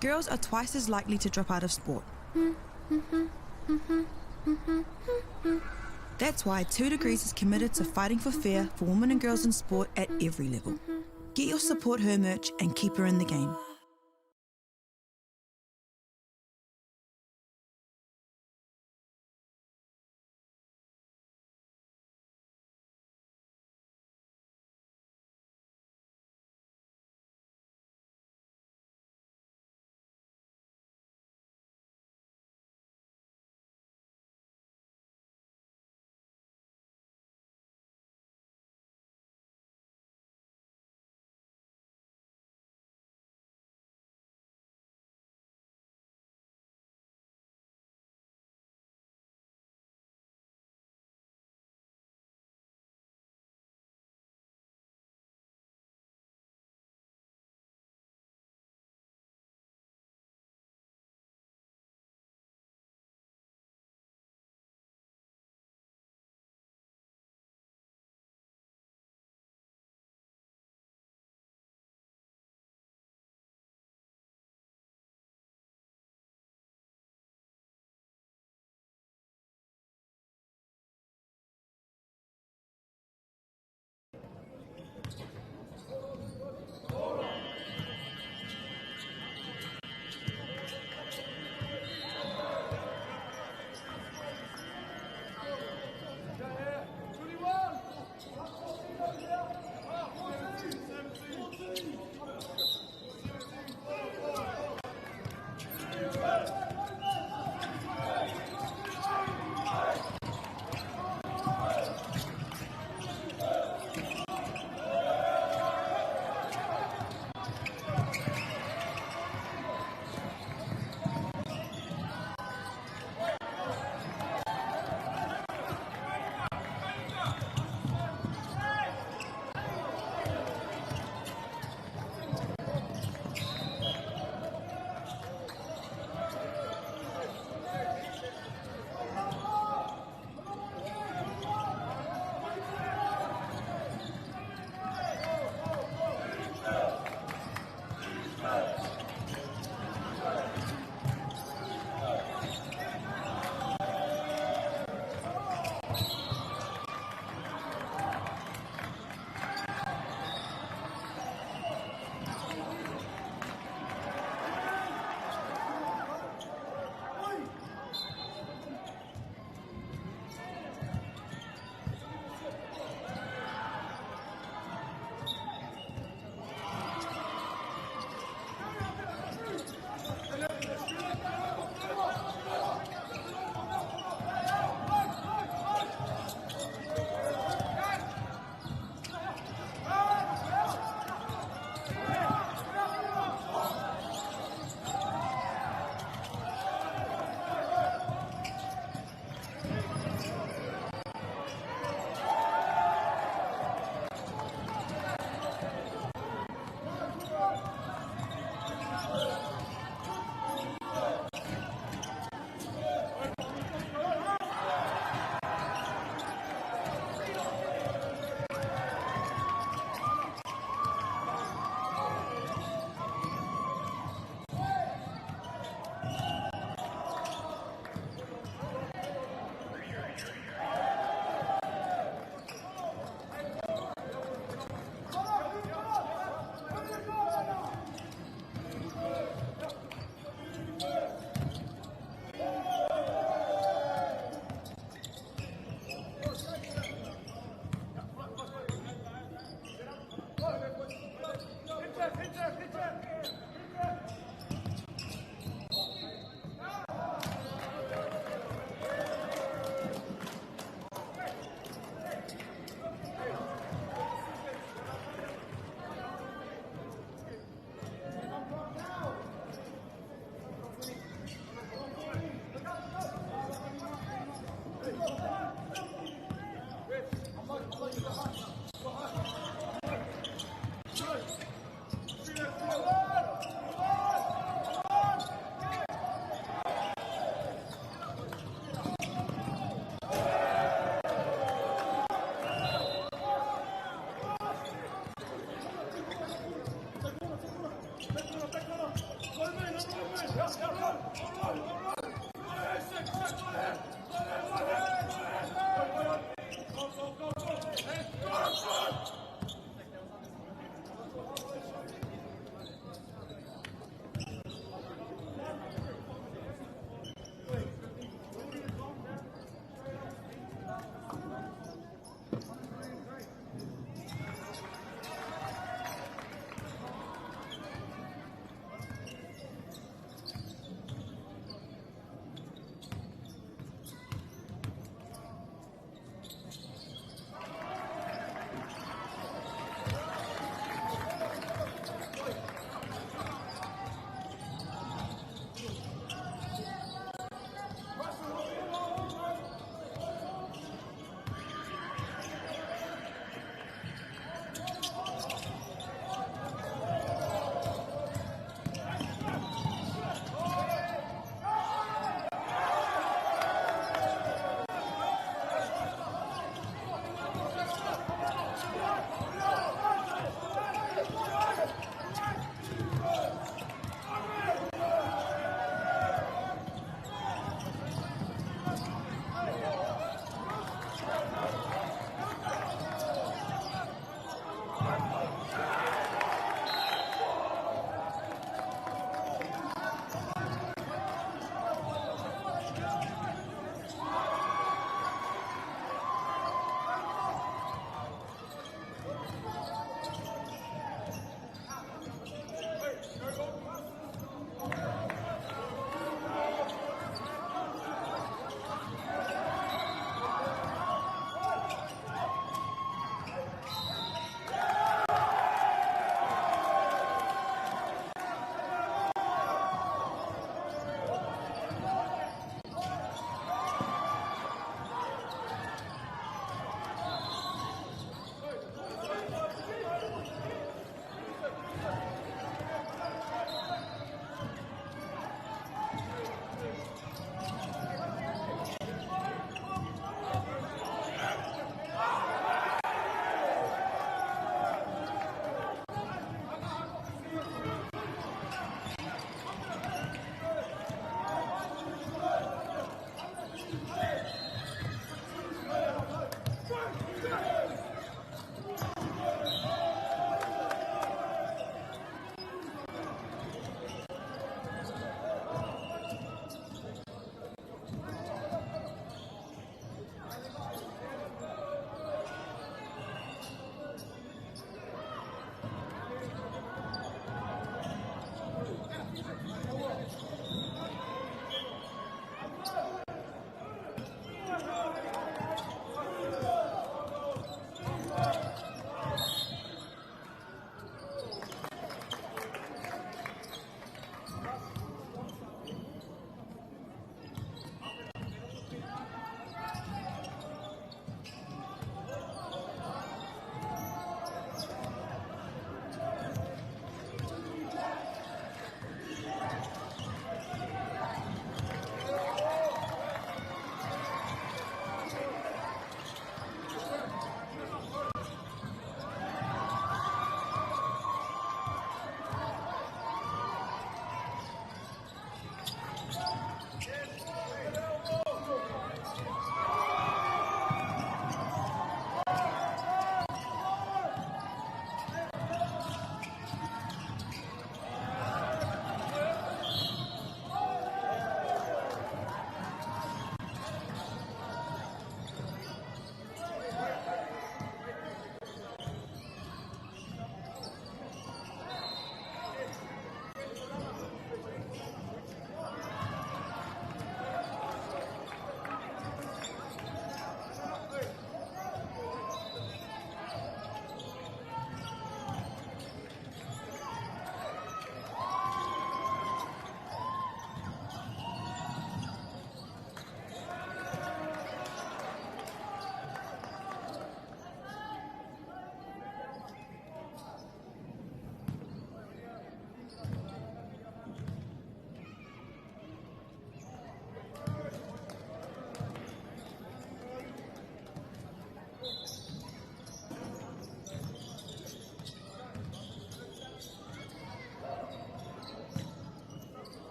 girls are twice as likely to drop out of sport. That's why 2 Degrees is committed to fighting for fair for women and girls in sport at every level. Get your Support Her merch and keep her in the game.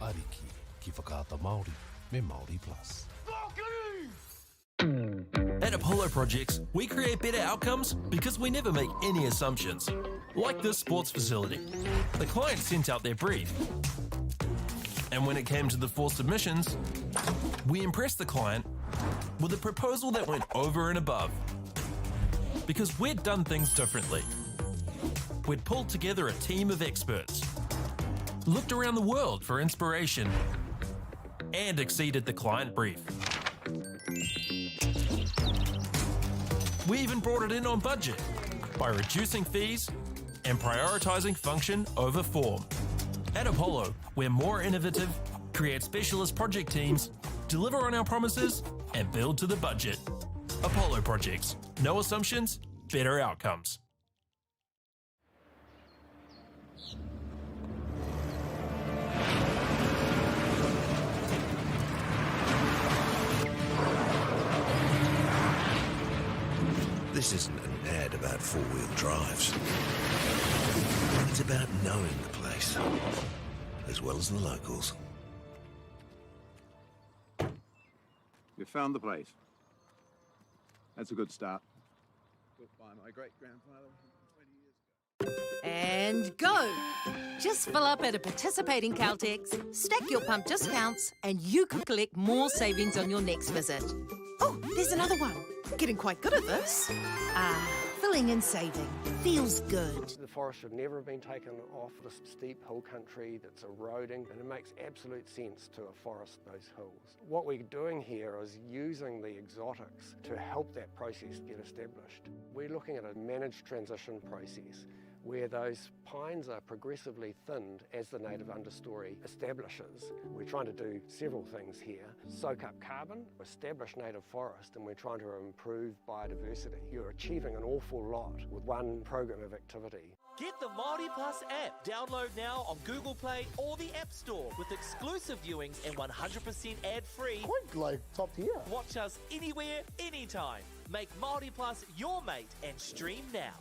Ariki ki whakaata Māori me Māori Plus. At Apollo Projects, we create better outcomes because we never make any assumptions. Like this sports facility. The client sent out their brief. And when it came to the 4 submissions, we impressed the client with a proposal that went over and above. Because we'd done things differently. We'd pulled together a team of experts, looked around the world for inspiration, and exceeded the client brief. We even brought it in on budget by reducing fees and prioritising function over form. At Apollo, we're more innovative, create specialist project teams, deliver on our promises, and build to the budget. Apollo Projects. No assumptions, better outcomes. This isn't an ad about four-wheel drives. It's about knowing the place, as well as the locals. You found the place. That's a good start. Built by my great-grandfather 20 years ago. And go! Just fill up at a participating Caltex, stack your pump discounts, and you could collect more savings on your next visit. Oh, there's another one. Getting quite good at this. Filling and saving. Feels good. The forest should never have been taken off the steep hill country that's eroding, and it makes absolute sense to afforest those hills. What we're doing here is using the exotics to help that process get established. We're looking at a managed transition process where those pines are progressively thinned as the native understory establishes. We're trying to do several things here. Soak up carbon, establish native forest, and we're trying to improve biodiversity. You're achieving an awful lot with one program of activity. Get the Māori Plus app. Download now on Google Play or the App Store with exclusive viewings and 100% ad-free. Quite like top tier. Watch us anywhere, anytime. Make Māori Plus your mate and stream now.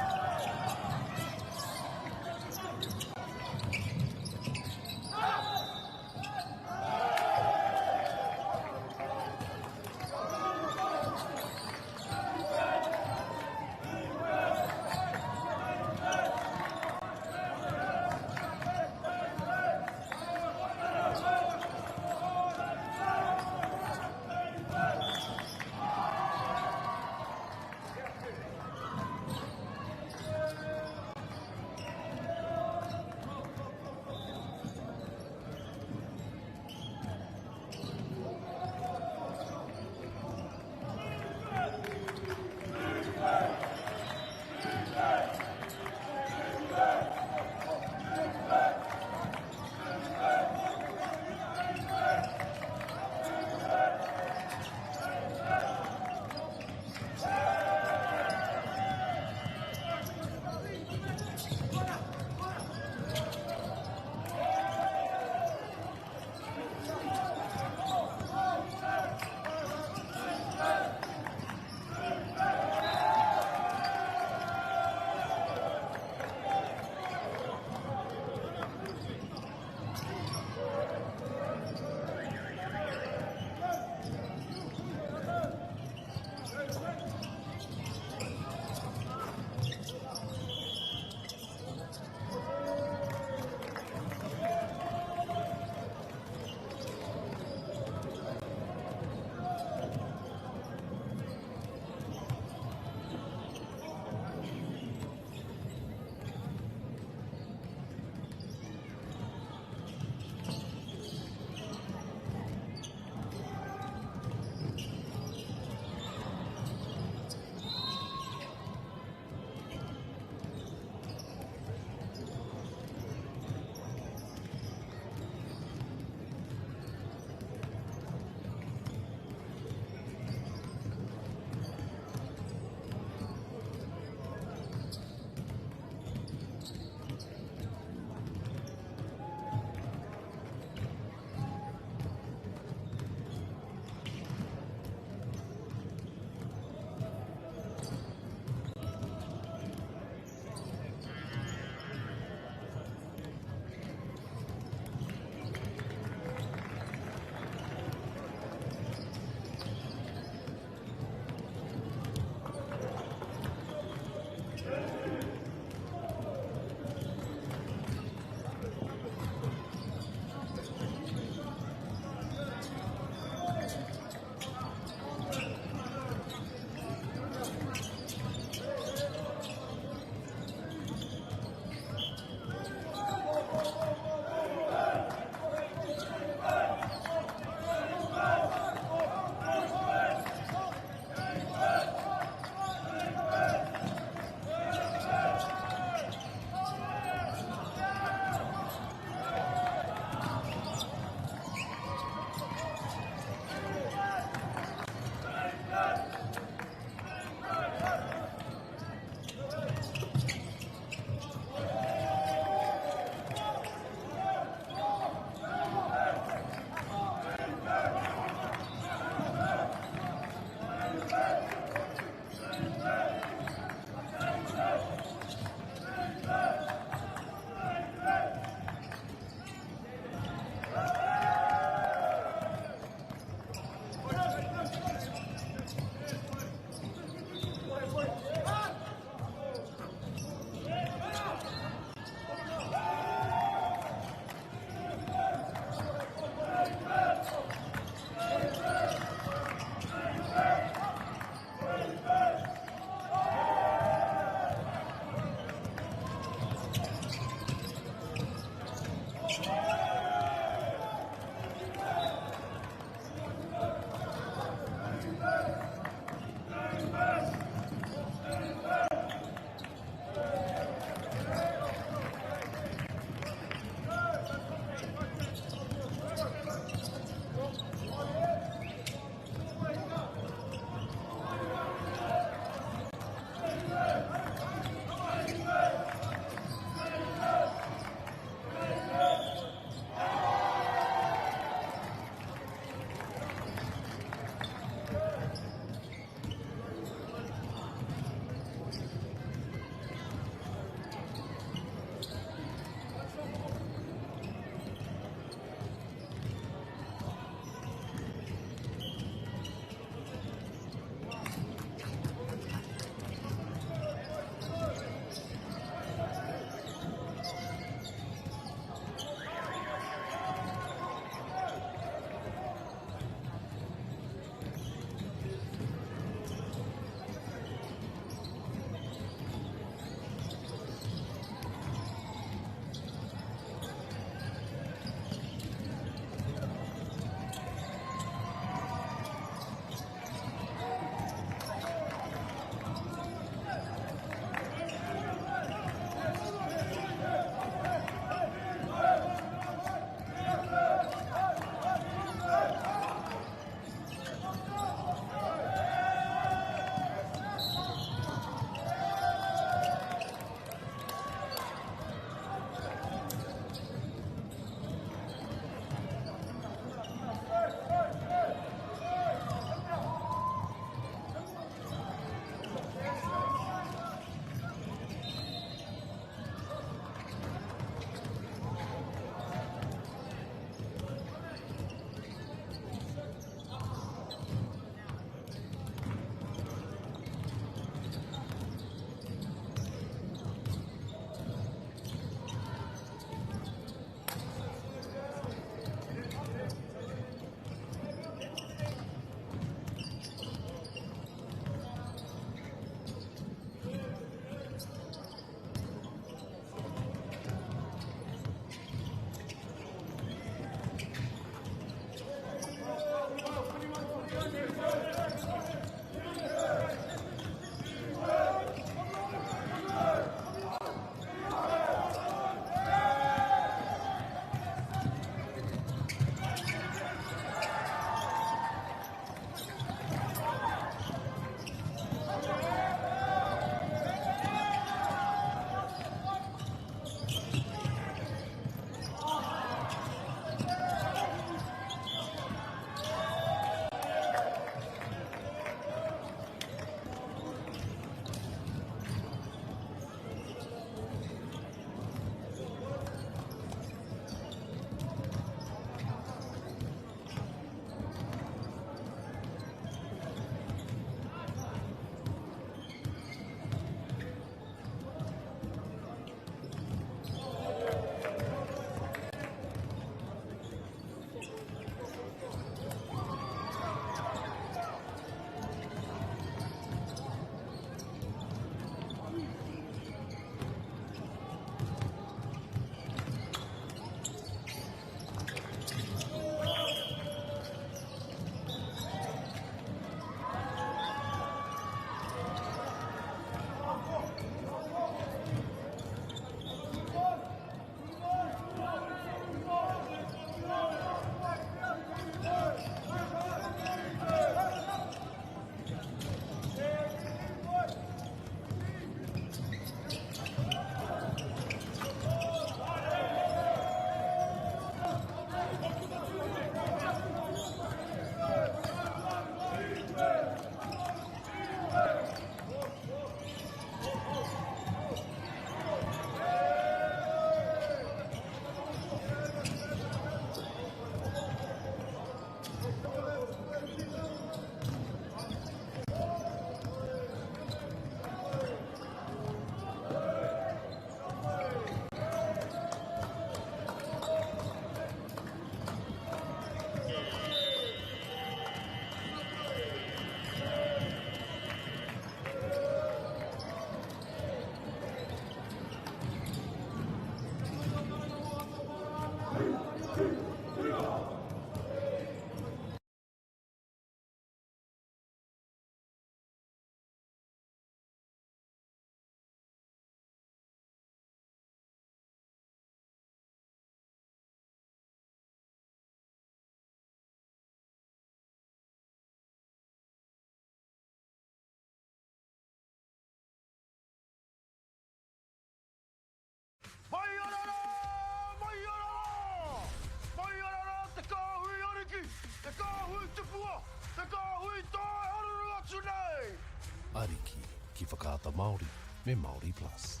Ariki ki whakaata Māori me Māori Plus.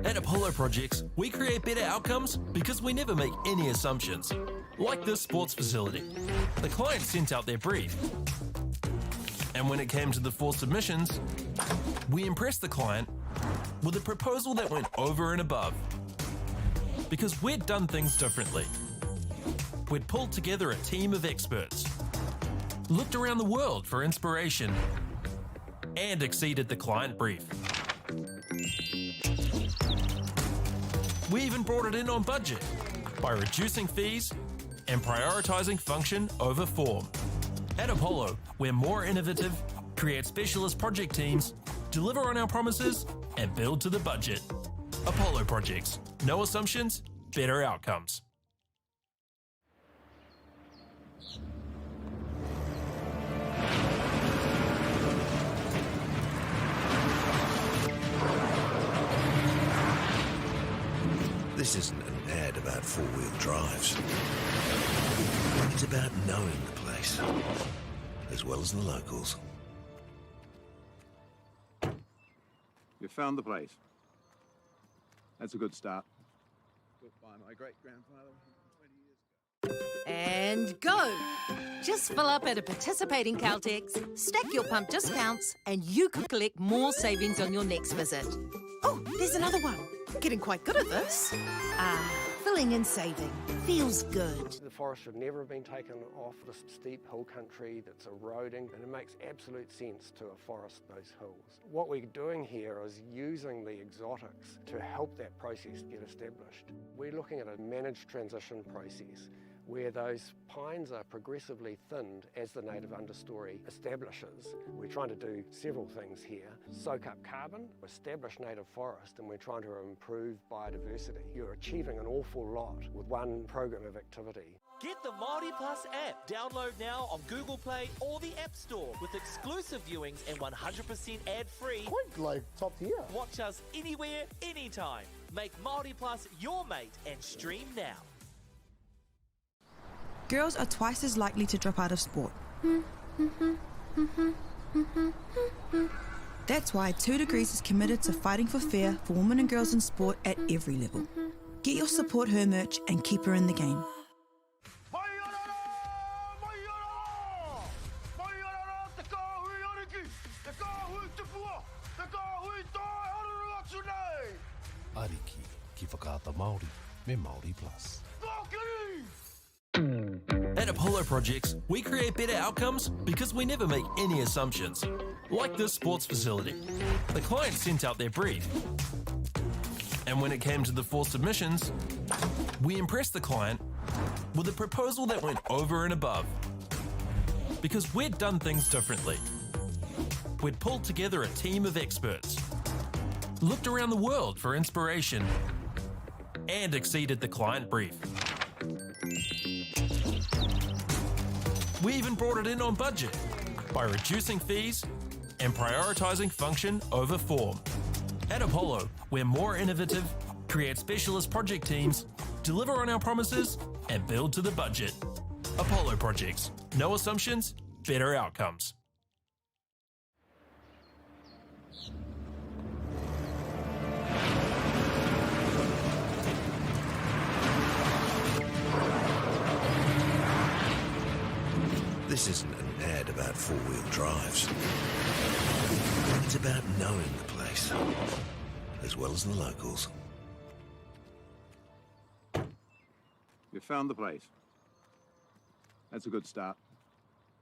At Apollo Projects, we create better outcomes because we never make any assumptions. Like this sports facility. The client sent out their brief. And when it came to the 4 submissions, we impressed the client with a proposal that went over and above. Because we'd done things differently. We'd pulled together a team of experts, looked around the world for inspiration, and exceeded the client brief. We even brought it in on budget by reducing fees and prioritising function over form. At Apollo, we're more innovative, create specialist project teams, deliver on our promises, and build to the budget. Apollo Projects. No assumptions, better outcomes. This isn't an ad about 4-wheel drives. It's about knowing the place, as well as the locals. You found the place. That's a good start. Built by my great-grandfather 20 years ago. And go! Just fill up at a participating Caltex, stack your pump discounts, and you could collect more savings on your next visit. Oh, there's another one. Getting quite good at this. Filling and saving. Feels good. The forest should never have been taken off the steep hill country that's eroding, and it makes absolute sense to afforest those hills. What we're doing here is using the exotics to help that process get established. We're looking at a managed transition process where those pines are progressively thinned as the native understory establishes. We're trying to do several things here. Soak up carbon, establish native forest, and we're trying to improve biodiversity. You're achieving an awful lot with one program of activity. Get the Māori Plus app. Download now on Google Play or the App Store with exclusive viewings and 100% ad-free. Quite like top tier. Watch us anywhere, anytime. Make Māori Plus your mate and stream now. Girls are twice as likely to drop out of sport. That's why 2 Degrees is committed to fighting for fair for women and girls in sport at every level. Get your Support Her merch and keep her in the game. Ariki ki whakaata Māori me Māori Plus. At Apollo Projects, we create better outcomes because we never make any assumptions. Like this sports facility. The client sent out their brief. And when it came to the 4 submissions, we impressed the client with a proposal that went over and above. Because we'd done things differently. We'd pulled together a team of experts, looked around the world for inspiration, and exceeded the client brief. We even brought it in on budget by reducing fees and prioritising function over form. At Apollo, we're more innovative, create specialist project teams, deliver on our promises, and build to the budget. Apollo Projects. No assumptions, better outcomes. This isn't an ad about 4-wheel drives. It's about knowing the place, as well as the locals. You found the place. That's a good start.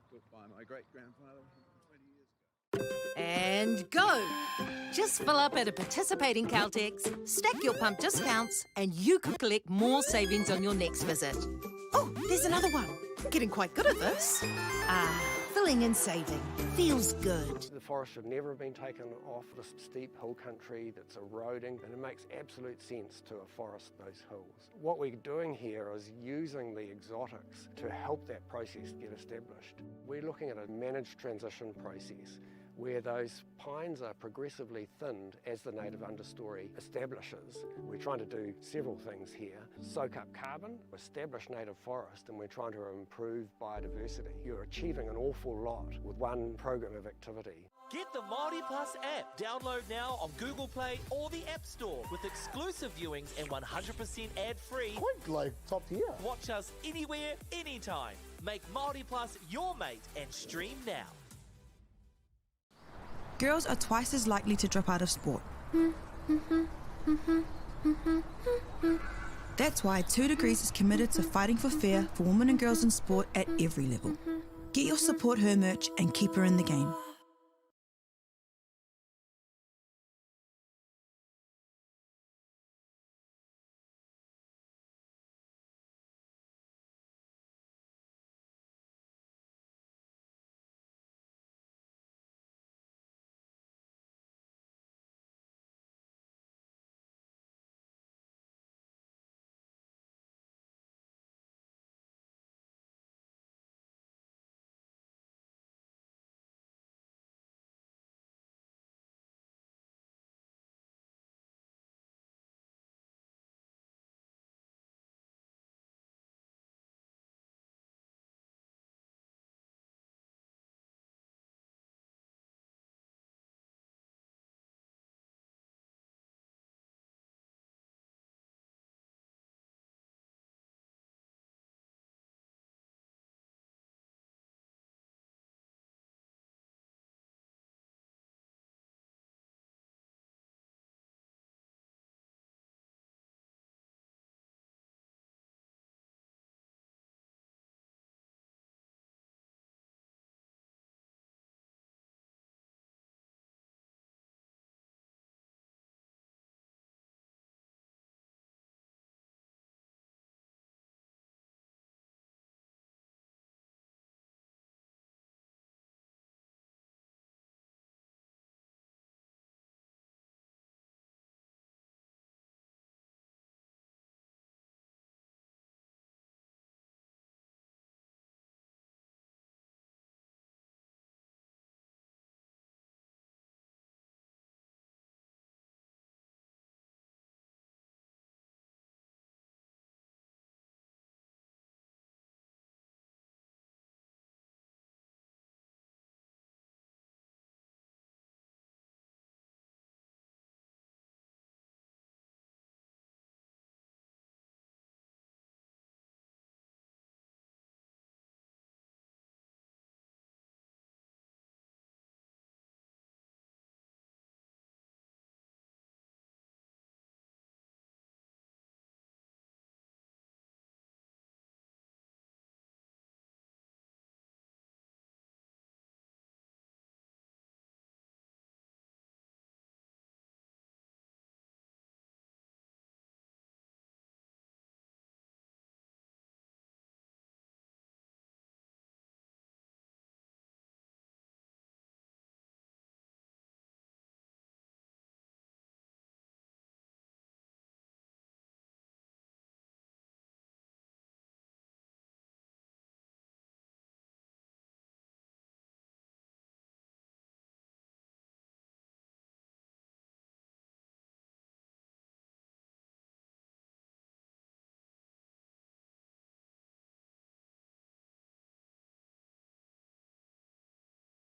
Built by my great-grandfather 20 years ago. And go! Just fill up at a participating Caltex, stack your pump discounts, and you could collect more savings on your next visit. Oh, there's another one. Getting quite good at this. Filling and saving. Feels good. The forest should never have been taken off the steep hill country that's eroding, and it makes absolute sense to afforest those hills. What we're doing here is using the exotics to help that process get established. We're looking at a managed transition process where those pines are progressively thinned as the native understory establishes. We're trying to do several things here. Soak up carbon, establish native forest, and we're trying to improve biodiversity. You're achieving an awful lot with one program of activity. Get the Māori Plus app. Download now on Google Play or the App Store with exclusive viewings and 100% ad-free. Quite like top tier. Watch us anywhere, anytime. Make Māori Plus your mate and stream now. Girls are twice as likely to drop out of sport. That's why 2 Degrees is committed to fighting for fair for women and girls in sport at every level. Get your Support Her merch and keep her in the game.